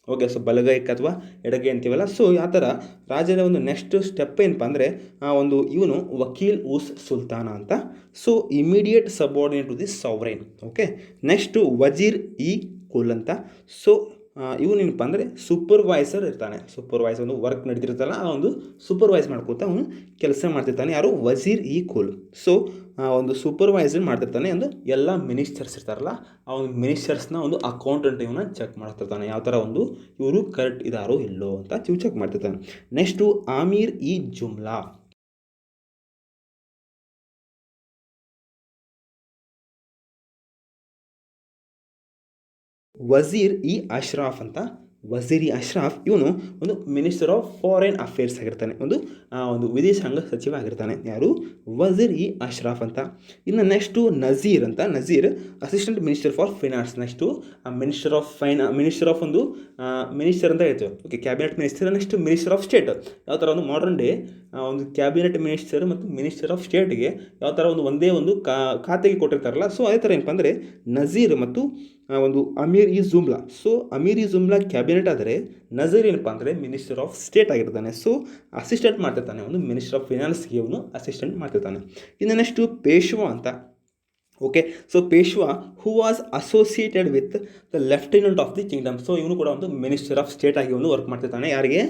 ಓಕೆ, ಸೊ ಬಲಗೈಕ್ಕೆ ಅಥವಾ ಎಡಗೈ ಅಂತೀವಲ್ಲ, ಸೊ ಆ ಥರ ರಾಜನ ಒಂದು ನೆಕ್ಸ್ಟ್ ಸ್ಟೆಪ್ ಏನಪ್ಪ ಅಂದರೆ ಇವನು ವಕೀಲ್ ಉಸ್ ಸುಲ್ತಾನ ಅಂತ. So immediate subordinate to the sovereign. Okay, next ವಜೀರ್ ಇ ಕುಲ್ ಅಂತ. ಸೊ ಇವನೇನಪ್ಪ ಅಂದರೆ ಸೂಪರ್ವೈಸರ್ ಇರ್ತಾನೆ. ಸೂಪರ್ವೈಸರ್ ಒಂದು ವರ್ಕ್ ನಡೀತಿರ್ತಲ್ಲ, ಆ ಒಂದು ಸೂಪರ್ವೈಸ್ ಮಾಡ್ಕೊತಾ ಅವನು ಕೆಲಸ ಮಾಡ್ತಿರ್ತಾನೆ. ಯಾರು, ವಜೀರ್ ಇ ಕುಲ್. ಸೊ ಒಂದು ಸೂಪರ್ವೈಸರ್ ಮಾಡ್ತಿರ್ತಾನೆ. ಒಂದು ಎಲ್ಲ ಮಿನಿಸ್ಟರ್ಸ್ ಇರ್ತಾರಲ್ಲ ಆ ಒಂದು ಮಿನಿಸ್ಟರ್ಸ್ನ ಒಂದು ಅಕೌಂಟೆಂಟ್ ಇವನ್ನ ಚೆಕ್ ಮಾಡ್ತಿರ್ತಾನೆ, ಯಾವ ಥರ ಇವರು ಕರೆಕ್ಟ್ ಇದಾರೋ ಇಲ್ಲೋ ಅಂತ ಚೆಕ್ ಮಾಡ್ತಿರ್ತಾನೆ. ನೆಕ್ಸ್ಟು ಆಮೀರ್ ಇ ಜುಮ್ಲಾ. ವಜೀರ್ ಇ ಅಶ್ರಾಫ್ ಅಂತ. ವಜೀರ್ ಇ ಅಶ್ರಾಫ್ ಇವನು ಒಂದು ಮಿನಿಸ್ಟರ್ ಆಫ್ ಫಾರಿನ್ ಅಫೇರ್ಸ್ ಆಗಿರ್ತಾನೆ, ಒಂದು ವಿದೇಶಾಂಗ ಸಚಿವ ಆಗಿರ್ತಾನೆ. ಯಾರು, ವಜೀರ್ ಇ ಅಶ್ರಾಫ್ ಅಂತ. ಇನ್ನು ನೆಕ್ಸ್ಟು ನಜೀರ್ ಅಂತ. Nazir assistant minister for finance. Next minister of ಒಂದು ಮಿನಿಸ್ಟರ್ ಅಂತ ಹೇಳ್ತೇವೆ. Okay, cabinet minister. Next minister of state. ಯಾವ ಥರ ಒಂದು ಮಾಡರ್ನ್ ಡೇ ಒಂದು ಕ್ಯಾಬಿನೆಟ್ ಮಿನಿಸ್ಟರ್ ಮತ್ತು ಮಿನಿಸ್ಟರ್ ಆಫ್ ಸ್ಟೇಟ್ಗೆ ಯಾವ ಥರ ಒಂದೇ ಒಂದು ಖಾತೆಗೆ ಕೊಟ್ಟಿರ್ತಾರಲ್ಲ, ಸೊ ಅದೇ ಥರ ಏನಪ್ಪ ಅಂದರೆ ನಜೀರ್ ಮತ್ತು ಒಂದು ಅಮೀರ್ ಇ ಜುಮ್ಲಾ. ಸೊ ಅಮೀರ್ ಇ ಜುಮ್ಲಾ ಕ್ಯಾಬಿನೆಟ್ ಆದರೆ ನಜೀರ್ ಏನಪ್ಪ ಅಂದರೆ ಮಿನಿಸ್ಟರ್ ಆಫ್ ಸ್ಟೇಟ್ ಆಗಿರ್ತಾನೆ. ಸೊ ಅಸಿಸ್ಟೆಂಟ್ ಮಾಡ್ತಿರ್ತಾನೆ, ಒಂದು ಮಿನಿಸ್ಟರ್ ಆಫ್ ಫೈನಾನ್ಸ್ಗೆ ಇವನು ಅಸಿಸ್ಟೆಂಟ್ ಮಾಡ್ತಿರ್ತಾನೆ. ಇನ್ನು ನೆಕ್ಸ್ಟು ಪೇಶ್ವಾ ಅಂತ. Okay, so Peshwa who was associated with the lieutenant of the kingdom. So ಇವನು ಕೂಡ ಒಂದು ಮಿನಿಸ್ಟರ್ ಆಫ್ ಸ್ಟೇಟ್ ಆಗಿ ಒಂದು ವರ್ಕ್ ಮಾಡ್ತಿರ್ತಾನೆ. ಯಾರಿಗೆ,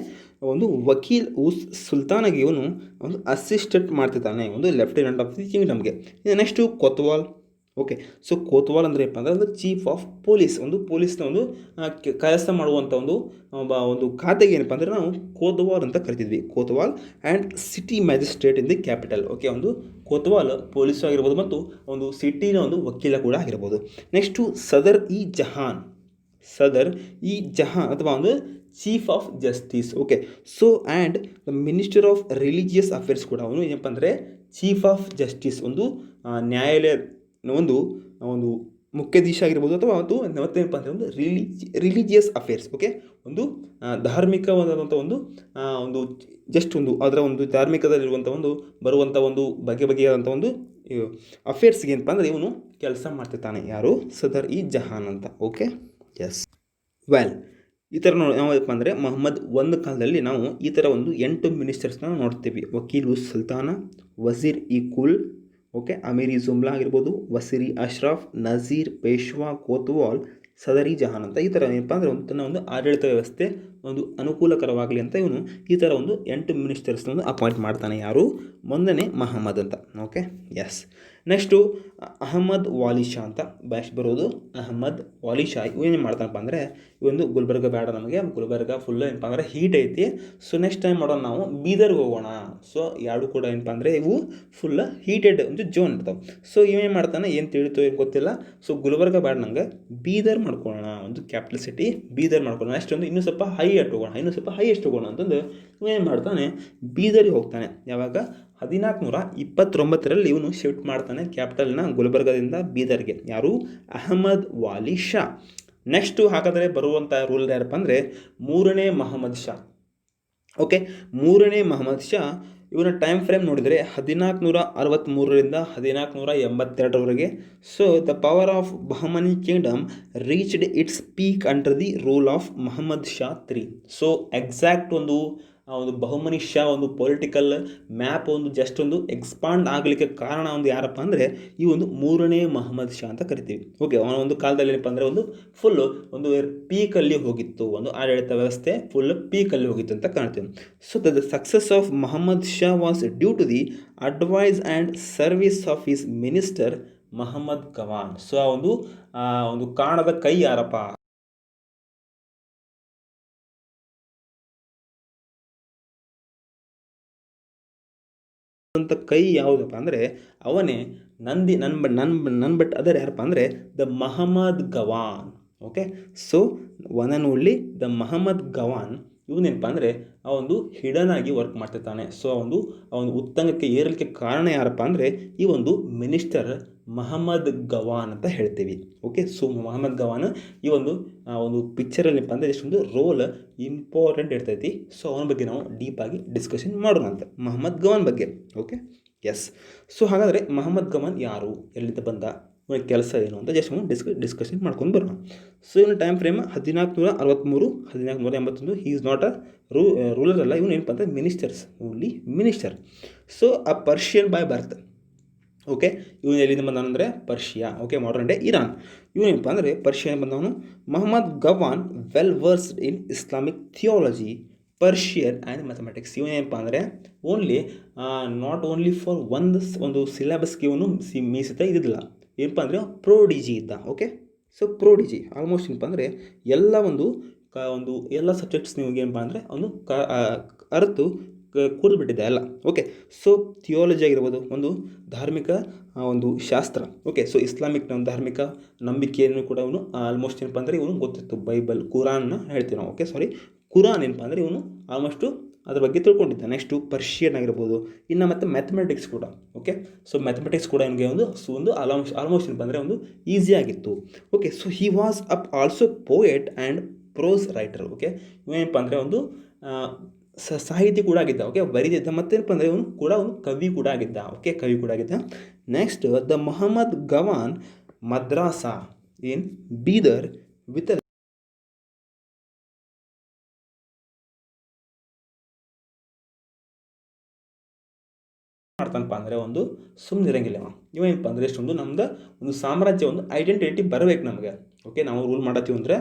ಒಂದು ವಕೀಲ್ ಉಸ್ ಸುಲ್ತಾನಾಗಿ ಇವನು ಒಂದು ಅಸಿಸ್ಟೆಂಟ್ ಮಾಡ್ತಿರ್ತಾನೆ, ಒಂದು ಲೆಫ್ಟಿನೆಂಟ್ ಆಫ್ ದಿ ಕಿಂಗ್ಡಮ್ಗೆ. ಇನ್ನು ನೆಕ್ಸ್ಟು ಕೊತ್ವಾಲ್. ಓಕೆ, ಸೊ ಕೋತ್ವಾಲ್ ಅಂದರೆ ಏನಪ್ಪ ಅಂದರೆ ಒಂದು ಚೀಫ್ ಆಫ್ ಪೊಲೀಸ್. ಒಂದು ಪೊಲೀಸ್ನ ಒಂದು ಕೆಲಸ ಮಾಡುವಂಥ ಒಂದು ಖಾತೆಗೆ ಏನಪ್ಪ ಅಂದರೆ ನಾವು ಕೋತ್ವಾಲ್ ಅಂತ ಕರಿತಿದ್ವಿ. ಕೋತ್ವಾಲ್ and city magistrate in the capital. Okay, ಒಂದು ಕೋತ್ವಾಲ್ ಪೊಲೀಸು ಆಗಿರ್ಬೋದು ಮತ್ತು ಒಂದು ಸಿಟಿನ ಒಂದು ವಕೀಲ ಕೂಡ ಆಗಿರ್ಬೋದು. ನೆಕ್ಸ್ಟು ಸದರ್ ಇ ಜಹಾನ್. ಸದರ್ ಇ ಜಹಾನ್ ಅಥವಾ ಒಂದು chief of justice. Okay, so and the minister of religious affairs ಕೂಡ ಅವನು ಏನಪ್ಪ ಅಂದರೆ ಚೀಫ್ ಆಫ್ ಜಸ್ಟಿಸ್, ಒಂದು ನ್ಯಾಯಾಲಯ ಒಂದು ಮುಖ್ಯಾಧೀಶ ಆಗಿರ್ಬೋದು ಅಥವಾ ಮತ್ತೇನಪ್ಪ ಅಂದರೆ ಒಂದು ರಿಲಿಜಿಯಸ್ ಅಫೇರ್ಸ್. ಓಕೆ, ಒಂದು ಧಾರ್ಮಿಕವಾದಂಥ ಒಂದು ಜಸ್ಟ್ ಅದರ ಒಂದು ಧಾರ್ಮಿಕದಲ್ಲಿರುವಂಥ ಬರುವಂಥ ಬಗೆಯಾದಂಥ ಅಫೇರ್ಸ್ಗೆ ಏನಪ್ಪ ಅಂದರೆ ಇವನು ಕೆಲಸ ಮಾಡ್ತಿರ್ತಾನೆ. ಯಾರು, ಸದರ್ ಇ ಜಹಾನ್ ಅಂತ. ಓಕೆ, ಎಸ್, ವೆಲ್, ಈ ಥರ ನಾವಪ್ಪ ಅಂದರೆ ಮೊಹಮ್ಮದ್ ಒಂದು ಕಾಲದಲ್ಲಿ ನಾವು ಈ ಥರ 8 ಮಿನಿಸ್ಟರ್ಸ್ನ ನೋಡ್ತೀವಿ. ವಕೀಲ್ ಉಸ್ ಸುಲ್ತಾನ, ವಜೀರ್ ಇ ಕುಲ್, ಓಕೆ, ಅಮೀರಿ ಜುಮ್ಲಾ ಆಗಿರ್ಬೋದು, ವಸೀರಿ ಅಶ್ರಫ್, ನಜೀರ್, ಪೇಶ್ವಾ, ಕೋತ್ವಾಲ್, ಸದರಿ ಜಹಾನ್ ಅಂತ ಈ ಥರ ಏನಪ್ಪ ಅಂದರೆ ಒಂದು ಆಡಳಿತ ವ್ಯವಸ್ಥೆ ಒಂದು ಅನುಕೂಲಕರವಾಗಲಿ ಅಂತ ಇವನು ಈ ಥರ ಒಂದು 8 ಮಿನಿಸ್ಟರ್ಸ್ನ ಒಂದು ಅಪಾಯಿಂಟ್ ಮಾಡ್ತಾನೆ. ಯಾರು? ಮೊದಲನೇ ಮಹಮ್ಮದ್ ಅಂತ. Okay, yes. Next Ahmad Wali Shah ಅಂತ ಬರೋದು. ಅಹಮದ್ ವಾಲಿ ಶಾ ಏನು ಮಾಡ್ತಾನಪ್ಪ ಅಂದರೆ ಒಂದು ಗುಲ್ಬರ್ಗ ಬೇಡ ನಮಗೆ, ಗುಲ್ಬರ್ಗ ಫುಲ್ ಏನಪ್ಪ ಅಂದರೆ ಹೀಟ್ ಐತಿ. ಸೊ ನೆಕ್ಸ್ಟ್ ಟೈಮ್ ಮಾಡೋಣ ನಾವು ಬೀದರ್ಗೆ ಹೋಗೋಣ. ಸೊ ಎರಡು ಕೂಡ ಏನಪ್ಪ ಅಂದರೆ ಇವು ಫುಲ್ ಹೀಟೆಡ್ ಒಂದು ಜೋನ್ ಇರ್ತಾವೆ. ಸೊ ಇವೇನು ಮಾಡ್ತಾನೆ, ಏನು ತಿಳಿತು ಏನು ಗೊತ್ತಿಲ್ಲ. ಸೊ ಗುಲ್ಬರ್ಗ ಬೇಡ ನಂಗೆ, ಬೀದರ್ ಮಾಡ್ಕೊಳ್ಳೋಣ, ಒಂದು ಕ್ಯಾಪಿಟಲ್ ಸಿಟಿ ಬೀದರ್ ಮಾಡ್ಕೊಳ್ಳೋಣ. ನೆಕ್ಸ್ಟ್ ಒಂದು ಇನ್ನೂ ಸ್ವಲ್ಪ ಹೈಯೆಸ್ಟ್ ಹೋಗೋಣ ಅಂತಂದು ಏನು ಮಾಡ್ತಾನೆ, ಬೀದರಿಗೆ ಹೋಗ್ತಾನೆ. ಯಾವಾಗ? 1429ರಲ್ಲಿ ಇವನು ಶಿಫ್ಟ್ ಮಾಡ್ತಾನೆ ಕ್ಯಾಪಿಟಲ್ನ ಗುಲ್ಬರ್ಗದಿಂದ ಬೀದರ್ಗೆ. ಯಾರು? ಅಹಮದ್ ವಾಲಿ ಶಾ. ನೆಕ್ಸ್ಟು ಹಾಗಾದರೆ ಬರುವಂಥ ರೂಲ್ ಯಾರಪ್ಪ ಅಂದರೆ 3ನೇ ಮಹಮ್ಮದ್ ಶಾ. ಓಕೆ, 3ನೇ ಮಹಮ್ಮದ್ ಶಾ ಇವನ ಟೈಮ್ ಫ್ರೇಮ್ ನೋಡಿದರೆ 1463ರಿಂದ 1482ರವರೆಗೆ. So the power of Bahmani kingdom reached its peak under the rule of Muhammad Shah 3. So exact ಒಂದು ಬಹುಮನಿ ಶಾ ಒಂದು ಪೊಲಿಟಿಕಲ್ ಮ್ಯಾಪ್ ಒಂದು ಜಸ್ಟ್ ಒಂದು ಎಕ್ಸ್ಪಾಂಡ್ ಆಗಲಿಕ್ಕೆ ಕಾರಣ ಒಂದು ಯಾರಪ್ಪ ಅಂದರೆ ಈ ಒಂದು 3ನೇ ಮಹಮ್ಮದ್ ಶಾ ಅಂತ ಕರಿತೀವಿ. ಓಕೆ, ಅವನ ಒಂದು ಕಾಲದಲ್ಲಿ ಏನಪ್ಪ ಅಂದರೆ ಒಂದು ಫುಲ್ಲು ಒಂದು ಪೀಕಲ್ಲಿ ಹೋಗಿತ್ತು, ಒಂದು ಆಡಳಿತ ವ್ಯವಸ್ಥೆ ಫುಲ್ ಪೀಕಲ್ಲಿ ಹೋಗಿತ್ತು ಅಂತ ಕಾಣ್ತೀವಿ. So the success of Muhammad Shah was due to the advice and service of his minister Mahmud Gawan. So ಆ ಒಂದು ಕಾಣದ ಕೈ ಯಾರಪ್ಪ ಅಂತ ಕೈ ಯಾವುದಪ್ಪ ಅಂದರೆ ಅವನೇ ನನ್ ಬಟ್ ಅದರ್ ಯಾರಪ್ಪ ಅಂದರೆ the Mahmud Gawan. Okay, so one and only the Mahmud Gawan ಇವನೇನಪ್ಪ ಅಂದರೆ ಆ ಒಂದು ಹಿಡನ್ ಆಗಿ ವರ್ಕ್ ಮಾಡ್ತಿರ್ತಾನೆ. ಸೊ ಆ ಒಂದು ಉತ್ತಂಗಕ್ಕೆ ಏರಲಿಕ್ಕೆ ಕಾರಣ ಯಾರಪ್ಪ ಅಂದರೆ ಈ ಒಂದು ಮಿನಿಸ್ಟರ್ ಮಹಮ್ಮದ್ ಗವಾನ್ ಅಂತ ಹೇಳ್ತೀವಿ. ಓಕೆ, ಸೊ ಮಹಮ್ಮದ್ ಗವಾನ್ ಈ ಒಂದು ಪಿಕ್ಚರಲ್ಲಿ ಏನಪ್ಪ ಅಂದರೆ ಎಷ್ಟೊಂದು ರೋಲ್ ಇಂಪಾರ್ಟೆಂಟ್ ಇರ್ತೈತಿ. ಸೊ ಅವನ ಬಗ್ಗೆ ನಾವು ಡೀಪಾಗಿ ಡಿಸ್ಕಷನ್ ಮಾಡೋಣ ಅಂತ, ಮಹಮ್ಮದ್ ಗವಾನ್ ಬಗ್ಗೆ. Okay, S. ಸೊ ಹಾಗಾದರೆ ಮಹಮ್ಮದ್ ಗವಾನ್ ಯಾರು, ಎಲ್ಲಿಂದ ಬಂದ, ಇವನ ಕೆಲಸ ಏನು ಅಂತ ಜಸ್ಟ್ ನಾವು ಡಿಸ್ಕಷನ್ ಮಾಡ್ಕೊಂಡು ಬರೋಣ. ಸೊ ಇವನ time frame 1463 1481. He is not a ruler ಅಲ್ಲ, ಇವನು ಏನಪ್ಪ ಅಂದರೆ ministers, only minister. So a Persian by birth. Okay, ಇವನು ಎಲ್ಲಿಂದ ಬಂದವನಂದರೆ Persia. Okay, modern day Iran. ಇವನೇನಪ್ಪ ಅಂದರೆ ಪರ್ಷಿಯನ್ ಬಂದವನು. Mahmud Gawan well versed in Islamic theology, Persian and mathematics. ಇವನೇನಪ್ಪ ಅಂದರೆ ನಾಟ್ ಓನ್ಲಿ ಫಾರ್ ಒಂದು ಸಿಲೆಬಸ್ಗೆ ಇವನು ಮೀಸಿತ ಇದ್ದಿಲ್ಲ. ಏನಪ್ಪ ಅಂದರೆ ಪ್ರೋಡಿಜಿ ಇದ್ದ. ಓಕೆ, ಸೊ ಪ್ರೋಡಿಜಿ ಆಲ್ಮೋಸ್ಟ್ ಏನಪ್ಪ ಅಂದರೆ ಎಲ್ಲ ಎಲ್ಲ ಸಬ್ಜೆಕ್ಟ್ಸ್ ನಿಮಗೆ ಏನಪ್ಪ ಅಂದರೆ ಒಂದು ಅರ್ತು ಕೂಡಿಬಿಟ್ಟಿದೆ ಎಲ್ಲ. ಓಕೆ, ಸೊ ಥಿಯಾಲಜಿ ಆಗಿರ್ಬೋದು, ಒಂದು ಧಾರ್ಮಿಕ ಒಂದು ಶಾಸ್ತ್ರ. ಓಕೆ, ಸೊ ಇಸ್ಲಾಮಿಕ್ ಧಾರ್ಮಿಕ ನಂಬಿಕೆಯನ್ನು ಕೂಡ ಇವನು ಆಲ್ಮೋಸ್ಟ್ ಏನಪ್ಪ ಅಂದರೆ ಇವನು ಗೊತ್ತಿತ್ತು. ಬೈಬಲ್, ಕುರಾನ್ನ ಹೇಳ್ತೀವಿ ನಾವು. ಓಕೆ, ಕುರಾನ್ ಏನಪ್ಪ ಅಂದರೆ ಇವನು ಆಲ್ಮೋಸ್ಟು ಅದ್ರ ಬಗ್ಗೆ ತಿಳ್ಕೊಂಡಿದ್ದ. ನೆಕ್ಸ್ಟು ಪರ್ಷಿಯನ್ ಆಗಿರ್ಬೋದು, ಇನ್ನು ಮತ್ತು ಮ್ಯಾಥಮೆಟಿಕ್ಸ್ ಕೂಡ. ಓಕೆ, ಸೊ ಮ್ಯಾಥಮೆಟಿಕ್ಸ್ ಕೂಡ ಇವನಿಗೆ ಒಂದು ಆಲ್ಮೋಸ್ಟ್ ಏನಪ್ಪ ಅಂದರೆ ಒಂದು ಈಸಿ ಆಗಿತ್ತು. Okay, so he was also poet and prose writer. Okay, ಇವೇನಪ್ಪ ಅಂದರೆ ಒಂದು ಸಾಹಿತಿ ಕೂಡ ಆಗಿದ್ದ. ಓಕೆ, ಬರೀತಿದ್ದ. ಮತ್ತೇನಪ್ಪ ಅಂದರೆ ಇವನು ಕೂಡ ಒಂದು ಕವಿ ಕೂಡ ಆಗಿದ್ದ. ಓಕೆ, ಕವಿ ಕೂಡ ಆಗಿದ್ದ. ನೆಕ್ಸ್ಟ್ ದ ಮೊಹಮ್ಮದ್ ಗವಾನ್ ಮದ್ರಾಸಾ ಇನ್ ಬೀದರ್ ವಿತ್ ಮಾಡ್ತಾನಪ್ಪ ಅಂದರೆ ಒಂದು ಸುಮ್ಮನಿರಂಗಿಲ್ಲ ಇವೇನಪ್ಪ ಅಂದರೆ ಎಷ್ಟೊಂದು ನಮ್ದು ಒಂದು ಸಾಮ್ರಾಜ್ಯ ಒಂದು ಐಡೆಂಟಿಟಿ ಬರಬೇಕು ನಮಗೆ. ಓಕೆ, ನಾವು ರೂಲ್ ಮಾಡತ್ತೀವಿ ಅಂದರೆ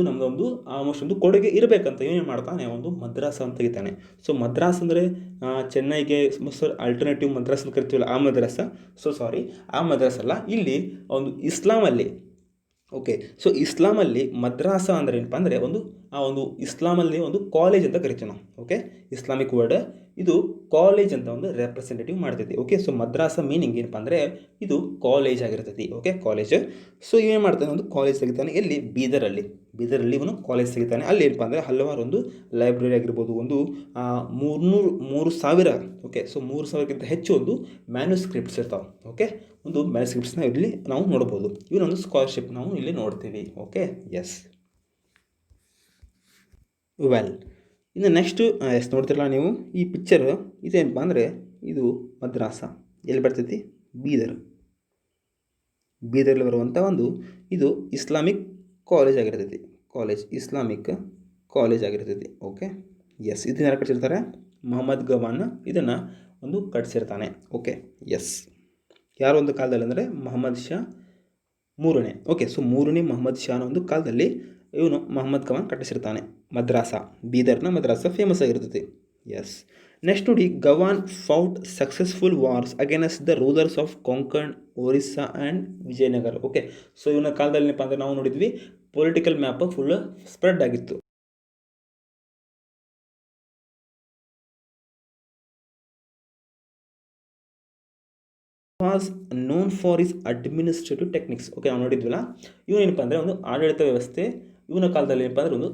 ನಮ್ಮದೊಂದು ಆಲ್ಮೋಸ್ಟ್ ಒಂದು ಕೊಡುಗೆ ಇರಬೇಕಂತ ಏನೇನು ಮಾಡ್ತಾನೆ, ಒಂದು ಮದ್ರಾಸ ಅಂತ ತೆಗಿತಾನೆ. ಸೊ ಮದ್ರಾಸ್ ಅಂದರೆ ಚೆನ್ನೈಗೆ ಆಲ್ಟರ್ನೇಟಿವ್ ಮದ್ರಾಸ್ ಅಂತ ಕರಿತೀವಲ್ಲ ಆ ಮದ್ರಾಸ. ಸೊ ಸಾರಿ, ಆ ಮದ್ರಾಸ್ ಅಲ್ಲ, ಇಲ್ಲಿ ಒಂದು ಇಸ್ಲಾಮಲ್ಲಿ. ಓಕೆ, ಸೊ ಇಸ್ಲಾಮಲ್ಲಿ ಮದ್ರಾಸ ಅಂದರೆ ಏನಪ್ಪ ಅಂದರೆ ಒಂದು ಇಸ್ಲಾಮಲ್ಲಿ ಒಂದು ಕಾಲೇಜ್ ಅಂತ ಕರಿತೀವಿ ನಾವು. ಓಕೆ, ಇಸ್ಲಾಮಿಕ್ ವರ್ಡ್ ಇದು ಕಾಲೇಜ್ ಅಂತ ಒಂದು ರೆಪ್ರೆಸೆಂಟೇಟಿವ್ ಮಾಡ್ತೈತಿ. ಓಕೆ, ಸೊ ಮದ್ರಾಸ ಮೀನಿಂಗ್ ಏನಪ್ಪ ಅಂದರೆ ಇದು ಕಾಲೇಜ್ ಆಗಿರ್ತೈತಿ. Okay, college. ಸೊ ಇವೇನು ಮಾಡ್ತಾನೆ, ಒಂದು ಕಾಲೇಜ್ ತೆಗಿತಾನೆ. ಎಲ್ಲಿ? ಬೀದರಲ್ಲಿ ಇವನು ಕಾಲೇಜ್ ತೆಗಿತಾನೆ. ಅಲ್ಲಿ ಏನಪ್ಪ ಅಂದರೆ ಹಲವಾರು ಒಂದು ಲೈಬ್ರರಿ ಆಗಿರ್ಬೋದು, ಒಂದು 3,000. ಓಕೆ, ಸೊ 3,000ಕ್ಕಿಂತ ಹೆಚ್ಚು ಒಂದು ಮ್ಯಾನ್ಯುಸ್ಕ್ರಿಪ್ಟ್ಸ್ ಇರ್ತಾವೆ. ಓಕೆ, ಒಂದು ಮ್ಯಾನ್ಯುಸ್ಕ್ರಿಪ್ಟ್ಸ್ನ ಇಲ್ಲಿ ನಾವು ನೋಡ್ಬೋದು. ಇವನೊಂದು ಸ್ಕಾಲರ್ಶಿಪ್ ನಾವು ಇಲ್ಲಿ ನೋಡ್ತೀವಿ. Okay, yes, well. ಇನ್ನು ನೆಕ್ಸ್ಟು ನೋಡ್ತಿರಲ್ಲ ನೀವು ಈ ಪಿಕ್ಚರ್, ಇದೇನಪ್ಪ ಅಂದರೆ ಇದು ಮದ್ರಾಸ ಎಲ್ಲಿ ಬರ್ತೈತಿ? ಬೀದರ್ಲಿ ಬರುವಂಥ ಇದು ಇಸ್ಲಾಮಿಕ್ ಕಾಲೇಜ್ ಆಗಿರ್ತೈತಿ. ಇಸ್ಲಾಮಿಕ್ ಕಾಲೇಜ್ ಆಗಿರ್ತೈತಿ. Okay, yes. ಇದನ್ನ ಯಾರು ಕಟ್ಸಿರ್ತಾರೆ? ಮೊಹಮ್ಮದ್ ಗವಾನ್ ಇದನ್ನು ಕಟ್ಸಿರ್ತಾನೆ. Okay, S. ಯಾರ ಒಂದು ಕಾಲದಲ್ಲಿ ಅಂದರೆ ಮಹಮ್ಮದ್ ಶಾ ಮೂರನೇ. ಓಕೆ, ಸೊ ಮೂರನೇ ಮಹಮ್ಮದ್ ಶಾನ ಒಂದು ಕಾಲದಲ್ಲಿ ಇವನು ಮಹಮ್ಮದ್ ಗವಾನ್ ಕಟ್ಟಿಸಿರ್ತಾನೆ. ಮದ್ರಾಸ, ಬೀದರ್ನ ಮದ್ರಾಸ ಫೇಮಸ್ ಆಗಿರ್ತೈತಿ. ಎಸ್. ನೆಕ್ಸ್ಟ್ ನೋಡಿ, Gawan fought successful wars against the rulers of Konkan, Orissa and Vijayanagara. Okay, so ಇವನ ಕಾಲದಲ್ಲಿ ಏನಪ್ಪ ಅಂದರೆ ನಾವು ನೋಡಿದ್ವಿ ಪೊಲಿಟಿಕಲ್ ಮ್ಯಾಪ್ ಫುಲ್ ಸ್ಪ್ರೆಡ್ ಆಗಿತ್ತು. Was known for his administrative techniques. Okay, ನಾವು ನೋಡಿದ್ವಲ್ಲ, ಇವನೇನಪ್ಪ ಅಂದರೆ ಒಂದು ಆಡಳಿತ ವ್ಯವಸ್ಥೆ ಇವನ ಕಾಲದಲ್ಲಿ ಏನಪ್ಪ ಅಂದರೆ ಒಂದು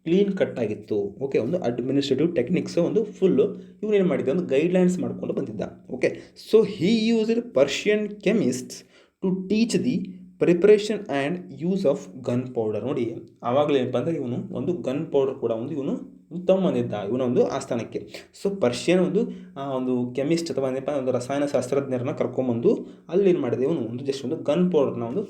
ಕ್ಲೀನ್ ಕಟ್ ಆಗಿತ್ತು. ಓಕೆ, ಒಂದು ಅಡ್ಮಿನಿಸ್ಟ್ರೇಟಿವ್ ಟೆಕ್ನಿಕ್ಸ್ ಒಂದು ಫುಲ್ಲು ಇವನೇನು ಮಾಡಿದ್ದ, ಒಂದು ಗೈಡ್ಲೈನ್ಸ್ ಮಾಡಿಕೊಂಡು ಬಂದಿದ್ದ. Okay, so he used Persian chemists to teach the preparation and use of gunpowder. ನೋಡಿ, ಆವಾಗಲೇ ಏನಪ್ಪ ಅಂದರೆ ಇವನು ಒಂದು ಗನ್ ಪೌಡರ್ ಕೂಡ ಒಂದು ಇವನು ತಗೊಂಬಂದಿದ್ದ ಇವನೊಂದು ಆಸ್ಥಾನಕ್ಕೆ. ಸೊ ಪರ್ಷಿಯನ್ ಒಂದು ಕೆಮಿಸ್ಟ್ ಅಥವಾ ಏನಪ್ಪ ಒಂದು ರಸಾಯನ ಶಾಸ್ತ್ರಜ್ಞರನ್ನ ಕರ್ಕೊಂಬಂದು ಅಲ್ಲಿ ಏನು ಮಾಡಿದೆ ಇವನು ಒಂದು ಜಸ್ಟ್ ಒಂದು ಗನ್ ಪೌಡರ್ನ ಒಂದು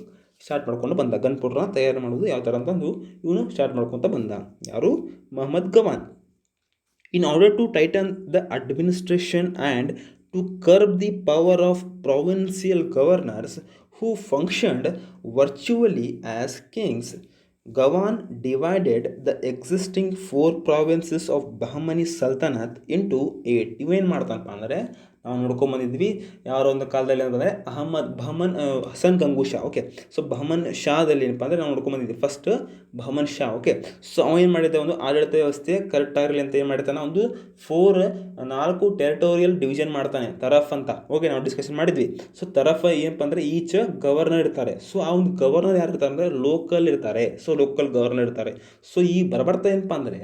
ಸ್ಟಾರ್ಟ್ ಮಾಡ್ಕೊಂಡು ಬಂದ. ಗನ್ ಪೌಡ್ರನ್ನ ತಯಾರು ಮಾಡೋದು ಯಾವ ಥರ ಅಂತಂದು ಇವನು ಸ್ಟಾರ್ಟ್ ಮಾಡ್ಕೊತ ಬಂದ. ಯಾರು? Muhammad Gawan. In order to tighten the administration and to curb the power of provincial governors who functioned virtually as kings, Gawan divided the existing 4 provinces of Bahmani Sultanate into 8. ಇವೇನು ಮಾಡ್ತಾನಪ್ಪ ಅಂದರೆ ನಾವು ನೋಡ್ಕೊಂಬಂದಿದ್ವಿ ಯಾರೋ ಒಂದು ಕಾಲದಲ್ಲಿ ಏನಂದರೆ ಬಹಮನ್ ಹಸನ್ ಗಂಗು ಶಾ. ಓಕೆ, ಸೊ ಬಹಮನ್ ಶಾದಲ್ಲಿ ಏನಪ್ಪ ಅಂದರೆ ನಾವು ನೋಡ್ಕೊಂಬಂದಿದ್ವಿ first Bahman Shah. Okay, so ಅವ ಏನು ಮಾಡಿದ್ದೆ, ಒಂದು ಆಡಳಿತ ವ್ಯವಸ್ಥೆ ಕರೆಕ್ಟಾಗಿರಲಿ ಅಂತ ಏನು ಮಾಡಿರ್ತಾನೆ, ಒಂದು 4 ಟೆರಿಟೋರಿಯಲ್ ಡಿವಿಷನ್ ಮಾಡ್ತಾನೆ, ತರಫ್ ಅಂತ. ಓಕೆ, ನಾವು ಡಿಸ್ಕಷನ್ ಮಾಡಿದ್ವಿ. ಸೊ ತರಫ್ ಏನಪ್ಪ ಅಂದರೆ ಈಚ್ ಗವರ್ನರ್ ಇರ್ತಾರೆ. ಸೊ ಆ ಒಂದು ಗವರ್ನರ್ ಯಾರು ಇರ್ತಾರೆ ಅಂದರೆ ಲೋಕಲ್ ಇರ್ತಾರೆ. ಸೊ ಲೋಕಲ್ ಗವರ್ನರ್ ಇರ್ತಾರೆ. ಸೊ ಈ ಬರ್ತಾ ಏನಪ್ಪ ಅಂದರೆ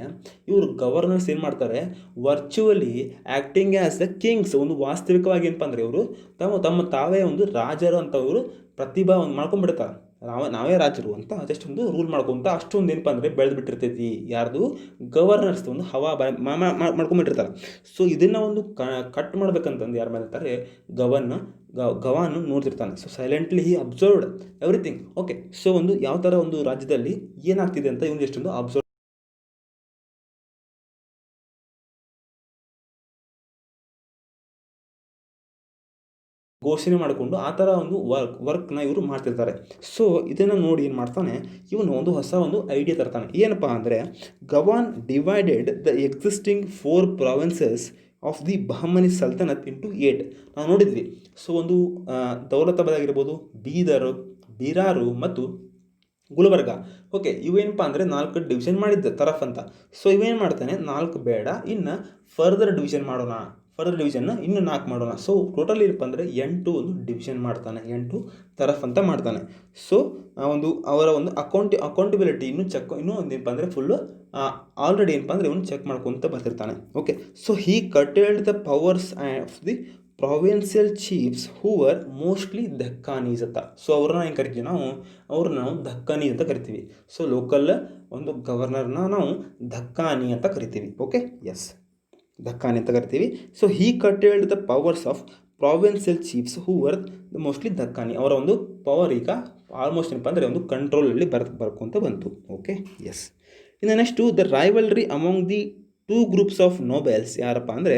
ಇವರು ಗವರ್ನರ್ಸ್ ಏನು ಮಾಡ್ತಾರೆ, virtually acting as the Kings. ಒಂದು ವಾಸ್ತವಿಕವಾಗಿ ಏನಪ್ಪ ಅಂದರೆ ಇವರು ತಾವೇ ಒಂದು ರಾಜರು ಅಂತ ಇವರು ಪ್ರತಿಭಾ ಒಂದು ಮಾಡ್ಕೊಂಡ್ಬಿಡ್ತಾರೆ. ನಾವೇ ರಾಜರು ಅಂತ ಜಸ್ಟ್ ಒಂದು ರೂಲ್ ಮಾಡ್ಕೊಂತ ಅಷ್ಟೊಂದು ಏನಪ್ಪ ಅಂದರೆ ಬೆಳೆದು ಬಿಟ್ಟಿರ್ತೈತಿ. ಯಾರ್ದು? ಗವರ್ನರ್ಸ್ ಒಂದು ಹವಾ ಮಾಡ್ಕೊಂಡ್ಬಿಟ್ಟಿರ್ತಾರೆ. ಸೊ ಇದನ್ನು ಒಂದು ಕಟ್ ಮಾಡ್ಬೇಕಂತಂದು ಯಾರು ಮಾಡಿರ್ತಾರೆ, ಗವಾನ್ ನೋಡ್ತಿರ್ತಾನೆ. ಸೊ ಸೈಲೆಂಟ್ಲಿ ಹಿ ಅಬ್ಸರ್ವ್ಡ್ ಎವ್ರಿಥಿಂಗ್. ಓಕೆ, ಸೊ ಒಂದು ಯಾವ ಥರ ಒಂದು ರಾಜ್ಯದಲ್ಲಿ ಏನಾಗ್ತಿದೆ ಅಂತ ಇವನು ಎಷ್ಟೊಂದು ಅಬ್ಸರ್ವ್ ಘೋಷಣೆ ಮಾಡಿಕೊಂಡು ಆ ಥರ ಒಂದು ವರ್ಕ್ನ ಇವರು ಮಾಡ್ತಿರ್ತಾರೆ. ಸೊ ಇದನ್ನು ನೋಡಿ ಏನು ಮಾಡ್ತಾನೆ, ಇವನು ಒಂದು ಹೊಸ ಒಂದು ಐಡಿಯಾ ತರ್ತಾನೆ. ಏನಪ್ಪ ಅಂದರೆ Gawan divided the existing 4 provinces of the Bahmani sultanate into 8. ನಾವು ನೋಡಿದ್ವಿ. ಸೊ ಒಂದು ದೌಲತಾಬಾದ್ ಆಗಿರ್ಬೋದು, ಬೀದರ್, ಬಿರಾರು ಮತ್ತು ಗುಲ್ಬರ್ಗ. ಓಕೆ, ಇವೇನಪ್ಪ ಅಂದರೆ 4 ಡಿವಿಷನ್ ಮಾಡಿದ್ದ ತರಫ್ ಅಂತ. ಸೊ ಇವೇನು ಮಾಡ್ತಾನೆ, 4 ಬೇಡ, ಇನ್ನು ಫರ್ದರ್ ಡಿವಿಷನ್ ಮಾಡೋಣ, ಫರ್ದರ್ ಡಿವಿಷನ್ನ ಇನ್ನು 4 ಮಾಡೋಣ. ಸೊ ಟೋಟಲ್ ಏನಪ್ಪ ಅಂದರೆ 8 ಒಂದು ಡಿವಿಷನ್ ಮಾಡ್ತಾನೆ, 8 ತರಫ್ ಅಂತ ಮಾಡ್ತಾನೆ. ಸೊ ಒಂದು ಅವರ ಒಂದು ಅಕೌಂಟಬಿಲಿಟಿ ಇನ್ನೂ ಒಂದೇನಪ್ಪ ಅಂದರೆ ಫುಲ್ಲು ಆಲ್ರೆಡಿ ಏನಪ್ಪ ಅಂದರೆ ಇವನು ಚೆಕ್ ಮಾಡ್ಕೊತ ಬರ್ತಿರ್ತಾನೆ. Okay, so he curtailed the powers of the provincial chiefs who were mostly Deccanis ಅಂತ. ಸೊ ಅವ್ರನ್ನ ಏನು ಕರಿತೀವಿ ಅವ್ರನ್ನ ನಾವು ದಕ್ಕಾನಿ ಅಂತ ಕರಿತೀವಿ. ಸೊ ಲೋಕಲ್ ಒಂದು ಗವರ್ನರ್ನ ನಾವು ದಕ್ಕಾನಿ ಅಂತ ಕರಿತೀವಿ. ಓಕೆ, ಎಸ್, ದಕ್ಕಾನಿ ಅಂತ ಕರಿತೀವಿ. So he curtailed the powers of provincial chiefs who were mostly Deccani. ಅವರ ಒಂದು ಪವರ್ ಈಗ ಆಲ್ಮೋಸ್ಟ್ ಏನಪ್ಪ ಅಂದರೆ ಒಂದು ಕಂಟ್ರೋಲಲ್ಲಿ ಬರ್ಕೊಂತ ಬಂತು. Okay, yes. ಇನ್ನು next the rivalry among the 2 groups of nobles ಯಾರಪ್ಪ ಅಂದರೆ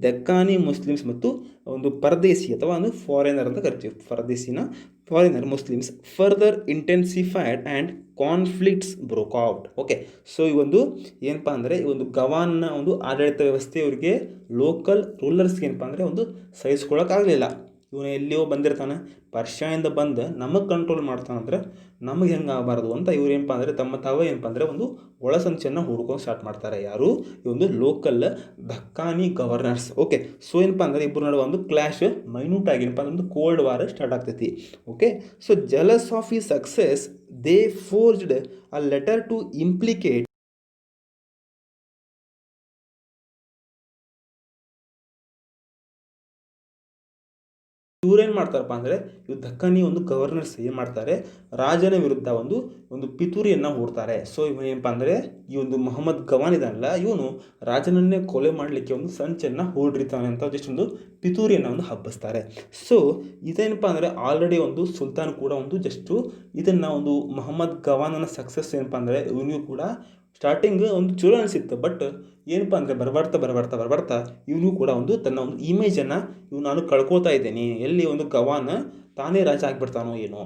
ದಕ್ಕಾನಿ ಮುಸ್ಲಿಮ್ಸ್ ಮತ್ತು ಒಂದು ಪರದೇಶಿ ಅಥವಾ ಒಂದು ಫಾರಿನರ್ ಅಂತ ಕರಿತೀವಿ. Foreigner Muslims further intensified and conflicts broke out. Okay, so ಈ ಒಂದು ಏನಪ್ಪ ಅಂದರೆ ಈ ಒಂದು ಗವಾನ್ನ ಒಂದು ಆಡಳಿತ ವ್ಯವಸ್ಥೆ ಇವರಿಗೆ ಲೋಕಲ್ ರೂಲರ್ಸ್ಗೆ ಏನಪ್ಪ ಅಂದರೆ ಒಂದು ಸಹಿಸ್ಕೊಳ್ಳೋಕ್ಕಾಗಲಿಲ್ಲ. ಇವನು ಎಲ್ಲಿಯೋ ಬಂದಿರ್ತಾನೆ, ಪರ್ಷಿಯಿಂದ ಬಂದು ನಮಗೆ ಕಂಟ್ರೋಲ್ ಮಾಡ್ತಾನಂದ್ರೆ ನಮಗೆ ಹೆಂಗೆ ಆಗಬಾರ್ದು ಅಂತ ಇವ್ರು ಏನಪ್ಪ ಅಂದರೆ ತಾವೇ ಏನಪ್ಪ ಅಂದರೆ ಒಂದು ಒಳಸಂಚನ್ನು ಹುಡ್ಕೊಂಡು ಸ್ಟಾರ್ಟ್ ಮಾಡ್ತಾರೆ. ಯಾರು? ಈ ಒಂದು ಲೋಕಲ್ ದಕ್ಕಾನಿ ಗವರ್ನರ್ಸ್. ಓಕೆ, ಸೊ ಏನಪ್ಪ ಅಂದರೆ ಇಬ್ಬರು ನಡುವೆ ಒಂದು ಕ್ಲಾಶ್ ಮೈನ್ಯೂಟ್ ಆಗಿ ಏನಪ್ಪ ಅಂದರೆ ಒಂದು ಕೋಲ್ಡ್ ವಾರ್ ಸ್ಟಾರ್ಟ್ ಆಗ್ತೈತಿ. ಓಕೆ, ಸೊ ಜೆಲಸ್ ಆಫ್ ಈ success they forged a letter to implicate ಇವ್ರೇನು ಮಾಡ್ತಾರಪ್ಪ ಅಂದರೆ ಇವು ದಕ್ಕನಿ ಒಂದು ಗವರ್ನರ್ಸ್ ಏನು ಮಾಡ್ತಾರೆ, ರಾಜನ ವಿರುದ್ಧ ಒಂದು ಪಿತೂರಿಯನ್ನು ಹೂಡ್ತಾರೆ. ಸೊ ಇವನೇನಪ್ಪ ಅಂದರೆ ಈ ಒಂದು ಮೊಹಮ್ಮದ್ ಗವಾನ್ ಇದಾನಲ್ಲ, ಇವನು ರಾಜನನ್ನೇ ಕೊಲೆ ಮಾಡಲಿಕ್ಕೆ ಒಂದು ಸಂಚನ್ನು ಹೂಡಿರ್ತಾನೆ ಅಂತ ಜಸ್ಟ್ ಒಂದು ಪಿತೂರಿಯನ್ನು ಒಂದು ಹಬ್ಬಿಸ್ತಾರೆ. ಸೊ ಇದೇನಪ್ಪ ಅಂದರೆ ಆಲ್ರೆಡಿ ಒಂದು ಸುಲ್ತಾನ್ ಕೂಡ ಒಂದು ಜಸ್ಟು ಇದನ್ನು ಒಂದು ಮೊಹಮ್ಮದ್ ಗವಾನನ ಸಕ್ಸಸ್ ಏನಪ್ಪ ಅಂದರೆ ಇವನಿಗೂ ಕೂಡ ಸ್ಟಾರ್ಟಿಂಗ್ ಒಂದು ಚಲೋ ಅನಿಸಿತ್ತು, ಬಟ್ ಏನಪ್ಪ ಅಂದರೆ ಬರ್ಬರ್ತಾ ಇವನು ಕೂಡ ಒಂದು ತನ್ನ ಒಂದು ಇಮೇಜನ್ನು ನಾನು ಕಳ್ಕೊಳ್ತಾ ಇದ್ದೇನೆ, ಎಲ್ಲಿ ಒಂದು ಗವಾನ್ ತಾನೇ ರಾಜ ಆಗಿಬಿಡ್ತಾನೋ ಏನೋ.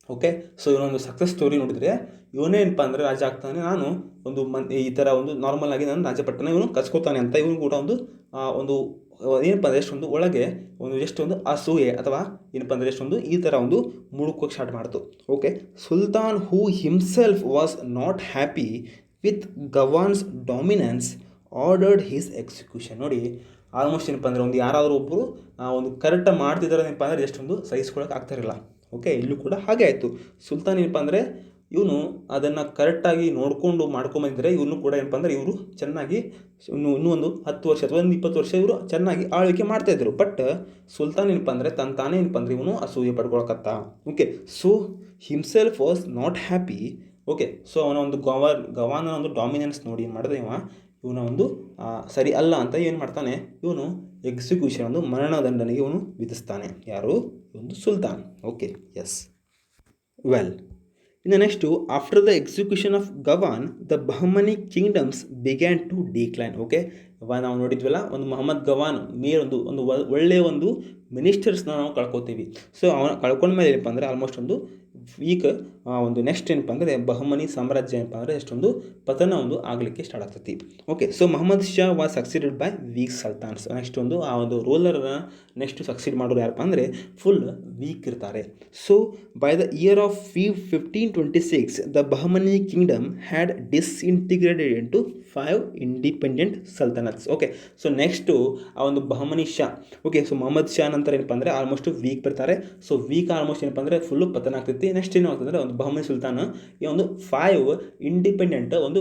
ಓಕೆ, ಸೊ ಇವನೊಂದು ಸಕ್ಸಸ್ ಸ್ಟೋರಿ ನೋಡಿದರೆ ಇವನೇನಪ್ಪ ಅಂದರೆ ರಾಜ ಆಗ್ತಾನೆ, ನಾನು ಒಂದು ಈ ಥರ ಒಂದು ನಾರ್ಮಲ್ ಆಗಿ ನಾನು ರಾಜಪಟ್ಟಣ ಇವನು ಕಚ್ಕೋತಾನೆ ಅಂತ ಇವನು ಕೂಡ ಒಂದು ಏನಪ್ಪ ಅಂದರೆ ಎಷ್ಟೊಂದು ಒಳಗೆ ಎಷ್ಟೊಂದು ಅಸೂಯೆ ಅಥವಾ ಏನಪ್ಪ ಅಂದರೆ ಎಷ್ಟೊಂದು ಈ ಥರ ಒಂದು ಮುಳುಕೋಕ್ಕೆ ಸ್ಟಾರ್ಟ್ ಮಾಡ್ತು. Okay, sultan who himself was not happy with Gawan's dominance ordered his execution. ನೋಡಿ, ಆಲ್ಮೋಸ್ಟ್ ಏನಪ್ಪ ಅಂದರೆ ಒಂದು ಯಾರಾದರೂ ಒಬ್ಬರು ಒಂದು ಕರೆಕ್ಟಾಗಿ ಮಾಡ್ತಿದ್ದಾರೆ ಏನಪ್ಪ ಅಂದರೆ ಎಷ್ಟೊಂದು ಸಹಿಸ್ಕೊಳಕ್ಕೆ ಆಗ್ತಾರಿಲ್ಲ. ಓಕೆ, ಇಲ್ಲೂ ಕೂಡ ಹಾಗೆ ಆಯಿತು. ಸುಲ್ತಾನ್ ಏನಪ್ಪ ಅಂದರೆ ಇವನು ಅದನ್ನು ಕರೆಕ್ಟಾಗಿ ನೋಡಿಕೊಂಡು ಮಾಡ್ಕೊಂಬಂದಿದ್ರೆ ಇವನು ಕೂಡ ಏನಪ್ಪ ಅಂದರೆ ಇವರು ಚೆನ್ನಾಗಿ ಇನ್ನೂ ಒಂದು 10 ವರ್ಷ ಅಥವಾ ಒಂದು 20 ವರ್ಷ ಇವರು ಚೆನ್ನಾಗಿ ಆಳ್ವಿಕೆ ಮಾಡ್ತಾಯಿದ್ರು. ಬಟ್ ಸುಲ್ತಾನ್ ಏನಪ್ಪ ಅಂದರೆ ತಾನೇ ಏನಪ್ಪ ಅಂದರೆ ಇವನು ಅಸೂಯೆ ಪಡ್ಕೊಳಕತ್ತ. Okay, so himself was not happy. Okay, so ಅವನ ಒಂದು ಗವಾನ ಒಂದು ಡಾಮಿನೆನ್ಸ್ ನೋಡಿ ಏನು ಮಾಡಿದೆ ಇವನ ಒಂದು ಸರಿ ಅಲ್ಲ ಅಂತ ಏನು ಮಾಡ್ತಾನೆ, ಇವನು ಎಕ್ಸಿಕ್ಯೂಷನ್ ಒಂದು ಮರಣದಂಡನೆಗೆ ಇವನು ವಿಧಿಸ್ತಾನೆ. ಯಾರು? ಒಂದು ಸುಲ್ತಾನ್. ಓಕೆ, ಎಸ್, ವೆಲ್, ಇನ್ನು next after the execution of Gawan the Bahmani kingdoms began to decline. Okay, ನಾವು ನೋಡಿದ್ವಲ್ಲ, ಒಂದು ಮೊಹಮ್ಮದ್ ಗವಾನ್ ಒಂದು ಒಳ್ಳೆಯ ಒಂದು ಮಿನಿಸ್ಟರ್ಸ್ನ ನಾವು ಕಳ್ಕೊತೀವಿ. ಸೊ ಅವನ ಕಳ್ಕೊಂಡ್ಮೇಲೆ ಏನಪ್ಪ ಅಂದರೆ ಆಲ್ಮೋಸ್ಟ್ ಒಂದು ವೀಕ್ ಒಂದು ನೆಕ್ಸ್ಟ್ ಏನಪ್ಪ ಅಂದರೆ ಬಹಮನಿ ಸಾಮ್ರಾಜ್ಯ ಏನಪ್ಪ ಅಂದರೆ ಎಷ್ಟೊಂದು ಪತನ ಆಗಲಿಕ್ಕೆ ಸ್ಟಾರ್ಟ್ ಆಗ್ತೈತಿ. Okay, so Mohammed Shah was succeeded by weak sultans. Next ಆ ಒಂದು ರೂಲರ್ನ ನೆಕ್ಸ್ಟ್ ಸಕ್ಸೀಡ್ ಮಾಡೋರು ಯಾರಪ್ಪ ಅಂದರೆ ಫುಲ್ ವೀಕ್ ಇರ್ತಾರೆ. So by the year of 1526 the Bahmani kingdom had disintegrated into 5 independent sultanates. Okay, so next ಆ ಒಂದು ಬಹಮನಿ ಶಾ. ಓಕೆ, ಸೊ ಮೊಹಮ್ಮದ್ ಶಾ ನಂತರ ಏನಪ್ಪ ಅಂದರೆ ಆಲ್ಮೋಸ್ಟ್ ವೀಕ್ ಬರ್ತಾರೆ. ಸೊ ವೀಕ್ ಆಲ್ಮೋಸ್ಟ್ ಏನಪ್ಪ ಅಂದರೆ ಫುಲ್ಲು ಪತನ ಆಗ್ತೈತಿ. ನೆಕ್ಸ್ಟ್ ಏನು ಆಗ್ತದೆ ಅಂದರೆ ಒಂದು ಬಹಮನಿ ಸುಲ್ತಾನ್ ಈ ಒಂದು 5 ಇಂಡಿಪೆಂಡೆಂಟ್ ಒಂದು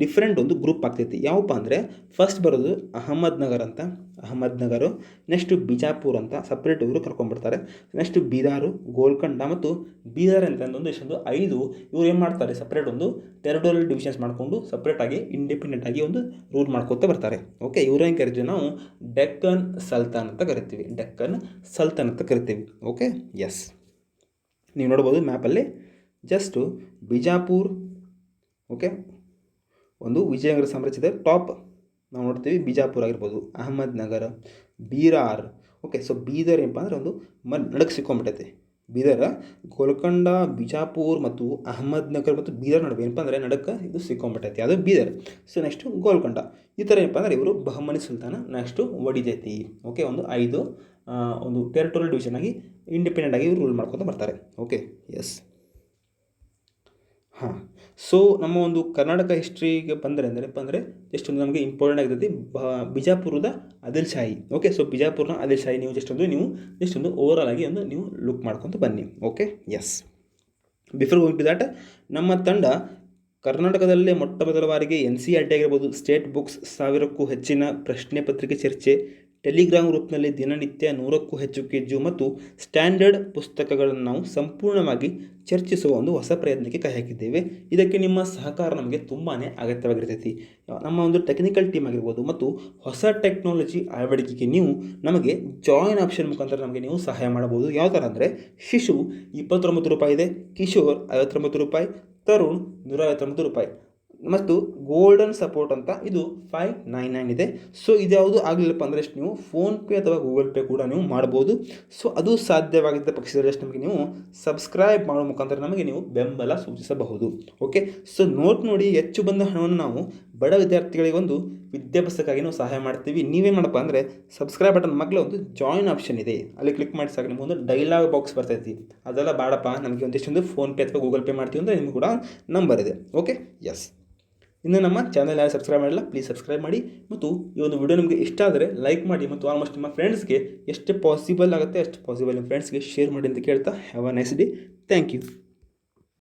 ಡಿಫ್ರೆಂಟ್ ಒಂದು ಗ್ರೂಪ್ ಆಗ್ತೈತಿ. ಯಾವಪ್ಪ ಅಂದರೆ ಫಸ್ಟ್ ಬರೋದು ಅಹಮದ್ ನಗರ, ನೆಕ್ಸ್ಟು ಬಿಜಾಪುರ್ ಅಂತ ಸಪ್ರೇಟ್ ಇವರು ಕರ್ಕೊಂಡ್ಬಿಡ್ತಾರೆ. ನೆಕ್ಸ್ಟು ಬೀದಾರು, ಗೋಲ್ಕೊಂಡ ಮತ್ತು ಬೀದರ್ ಅಂತ ಒಂದು ಎಷ್ಟೊಂದು 5 ಇವ್ರು ಏನು ಮಾಡ್ತಾರೆ, ಸಪ್ರೇಟ್ ಒಂದು ಟೆರಿಟೋರಿಯಲ್ ಡಿವಿಷನ್ಸ್ ಮಾಡಿಕೊಂಡು ಸಪ್ರೇಟಾಗಿ ಇಂಡಿಪೆಂಡೆಂಟಾಗಿ ಒಂದು ರೂಲ್ ಮಾಡ್ಕೊತಾ ಬರ್ತಾರೆ. ಓಕೆ, ಇವ್ರೇನು ಕರಿತೀವಿ ನಾವು ಡೆಕ್ಕನ್ ಸಲ್ತಾನ್ ಅಂತ ಕರಿತೀವಿ. ಓಕೆ, ಎಸ್, ನೀವು ನೋಡ್ಬೋದು ಮ್ಯಾಪಲ್ಲಿ ಜಸ್ಟು ಬಿಜಾಪುರ್. ಓಕೆ, ಒಂದು ವಿಜಯನಗರ ಸಾಮ್ರಾಜ್ಯದ ಟಾಪ್ ನಾವು ನೋಡ್ತೀವಿ, ಬಿಜಾಪುರ ಆಗಿರ್ಬೋದು, ಅಹಮದ್ ನಗರ, ಬೀರಾರ್. ಓಕೆ, ಸೊ ಬೀದರ್ ಏನಪ್ಪ ಅಂದರೆ ಒಂದು ನಡಕ್ಕೆ ಸಿಕ್ಕೊಂಬಿಟ್ಟೈತೆ. ಬೀದರ್, ಗೋಲ್ಕೊಂಡ, ಬಿಜಾಪುರ್ ಮತ್ತು ಅಹಮದ್ ನಗರ್ ಮತ್ತು ಬೀದರ್ ನಡುವೆ ಏನಪ್ಪ ಅಂದರೆ ನಡಕ್ಕೆ ಇದು ಸಿಕ್ಕೊಂಬಿಟ್ಟೈತಿ, ಅದು ಬೀದರ್. So next Golconda. ಈ ಥರ ಏನಪ್ಪ ಅಂದರೆ ಇವರು ಬಹಮನಿ ಸುಲ್ತಾನ ನೆಕ್ಸ್ಟು ಒಡಿದೈತಿ. ಓಕೆ, ಒಂದು 5 ಒಂದು ಟೆರಿಟೋರಿಯಲ್ ಡಿವಿಷನ್ ಆಗಿ ಇಂಡಿಪೆಂಡೆಂಟ್ ಆಗಿ ಇವರು ರೂಲ್ ಮಾಡ್ಕೊತ ಬರ್ತಾರೆ. ಓಕೆ, ಎಸ್, ಹಾಂ. ಸೊ ನಮ್ಮ ಒಂದು ಕರ್ನಾಟಕ ಹಿಸ್ಟ್ರಿಗೆ ಬಂದರೆ ಎಷ್ಟೊಂದು ನಮಗೆ ಇಂಪಾರ್ಟೆಂಟ್ ಆಗಿರ್ತೈತಿ ಬಿಜಾಪುರದ ಆದಿಲ್ ಶಾಹಿ. ಓಕೆ, ಸೊ ಬಿಜಾಪುರನ ಆದಿಲ್ ಶಾಹಿ ನೀವು ಜಸ್ಟೊಂದು ಓವರಾಲ್ ಆಗಿ ನೀವು ಲುಕ್ ಮಾಡ್ಕೊತ ಬನ್ನಿ. Okay, yes, before going to that, ನಮ್ಮ ತಂಡ ಕರ್ನಾಟಕದಲ್ಲೇ ಮೊಟ್ಟ ಮೊದಲ ಬಾರಿಗೆ NCERT ಆಗಿರ್ಬೋದು, ಸ್ಟೇಟ್ ಬುಕ್ಸ್ 1000ಕ್ಕೂ ಹೆಚ್ಚಿನ ಪ್ರಶ್ನೆ ಪತ್ರಿಕೆ ಚರ್ಚೆ, ಟೆಲಿಗ್ರಾಮ್ ಗ್ರೂಪ್ನಲ್ಲಿ ದಿನನಿತ್ಯ 100ಕ್ಕೂ ಹೆಚ್ಚು ಕ್ವಿಜ್ ಮತ್ತು ಸ್ಟ್ಯಾಂಡರ್ಡ್ ಪುಸ್ತಕಗಳನ್ನು ನಾವು ಸಂಪೂರ್ಣವಾಗಿ ಚರ್ಚಿಸುವ ಒಂದು ಹೊಸ ಪ್ರಯತ್ನಕ್ಕೆ ಕೈ ಹಾಕಿದ್ದೇವೆ. ಇದಕ್ಕೆ ನಿಮ್ಮ ಸಹಕಾರ ನಮಗೆ ತುಂಬಾ ಅಗತ್ಯವಾಗಿರ್ತೈತಿ. ನಮ್ಮ ಒಂದು ಟೆಕ್ನಿಕಲ್ ಟೀಮ್ ಆಗಿರ್ಬೋದು ಮತ್ತು ಹೊಸ ಟೆಕ್ನಾಲಜಿ ಅಳವಡಿಕೆಗೆ ನೀವು ನಮಗೆ ಜಾಯಿನ್ ಆಪ್ಷನ್ ಮುಖಾಂತರ ನಮಗೆ ನೀವು ಸಹಾಯ ಮಾಡಬಹುದು. ಯಾವ ಥರ ಅಂದರೆ ಶಿಶು 29 ರೂಪಾಯಿ ಇದೆ, ಕಿಶೋರ್ 59 ರೂಪಾಯಿ, ತರುಣ್ 159 ರೂಪಾಯಿ ಮತ್ತು ಗೋಲ್ಡನ್ ಸಪೋರ್ಟ್ ಅಂತ ಇದು 599 ಇದೆ. ಸೊ ಇದ್ಯಾವುದು ಆಗಲಿಲ್ಲಪ್ಪ ಅಂದರೆ ನೀವು ಫೋನ್ಪೇ ಅಥವಾ ಗೂಗಲ್ ಪೇ ಕೂಡ ನೀವು ಮಾಡ್ಬೋದು. ಸೊ ಅದು ಸಾಧ್ಯವಾಗಿದ್ದ ಪಕ್ಷದಲ್ಲಿ ನಮಗೆ ನೀವು ಸಬ್ಸ್ಕ್ರೈಬ್ ಮಾಡೋ ಮುಖಾಂತರ ನಮಗೆ ನೀವು ಬೆಂಬಲ ಸೂಚಿಸಬಹುದು. ಓಕೆ, ಸೊ ನೋಡಿ ಹೆಚ್ಚು ಬಂದ ಹಣವನ್ನು ನಾವು ಬಡ ವಿದ್ಯಾರ್ಥಿಗಳಿಗೆ ಒಂದು ವಿದ್ಯಾಭ್ಯಾಸಕ್ಕಾಗಿ ನಾವು ಸಹಾಯ ಮಾಡ್ತೀವಿ. ನೀವೇನು ಮಾಡಪ್ಪ ಅಂದರೆ ಸಬ್ಸ್ಕ್ರೈಬ್ ಬಟನ್ ಮಕ್ಕಳು ಒಂದು ಜಾಯಿನ್ ಆಪ್ಷನ್ ಇದೆ, ಅಲ್ಲಿ ಕ್ಲಿಕ್ ಮಾಡಿ ಸಾಕು, ನಿಮ್ಗೆ ಒಂದು ಡೈಲಾಗ್ ಬಾಕ್ಸ್ ಬರ್ತೈತಿ. ಅದೆಲ್ಲ ಬೇಡಪ್ಪ, ನಮಗೆ ಒಂದಿಷ್ಟೊಂದು ಫೋನ್ಪೇ ಅಥವಾ ಗೂಗಲ್ ಪೇ ಮಾಡ್ತೀವಿ ಅಂದರೆ ನಿಮ್ಗೆ ಕೂಡ ನಂಬರ್ ಇದೆ. ಓಕೆ, ಎಸ್, ಇನ್ನು ನಮ್ಮ ಚಾನಲ್ ಯಾರು ಸಬ್ಸ್ಕ್ರೈಬ್ ಮಾಡಿಲ್ಲ ಪ್ಲೀಸ್ ಸಬ್ಸ್ಕ್ರೈಬ್ ಮಾಡಿ. ಮತ್ತು ಈ ಒಂದು ವಿಡಿಯೋ ನಿಮಗೆ ಇಷ್ಟ ಆದರೆ ಲೈಕ್ ಮಾಡಿ ಮತ್ತು ಆಲ್ಮೋಸ್ಟ್ ನಿಮ್ಮ ಫ್ರೆಂಡ್ಸ್ಗೆ ಎಷ್ಟು ಪಾಸಿಬಲ್ ಆಗುತ್ತೆ ಅಷ್ಟು ಪಾಸಿಬಲ್ ನಿಮ್ಮ ಫ್ರೆಂಡ್ಸ್ಗೆ ಶೇರ್ ಮಾಡಿ ಅಂತ ಕೇಳ್ತಾ, have a nice day. Thank you.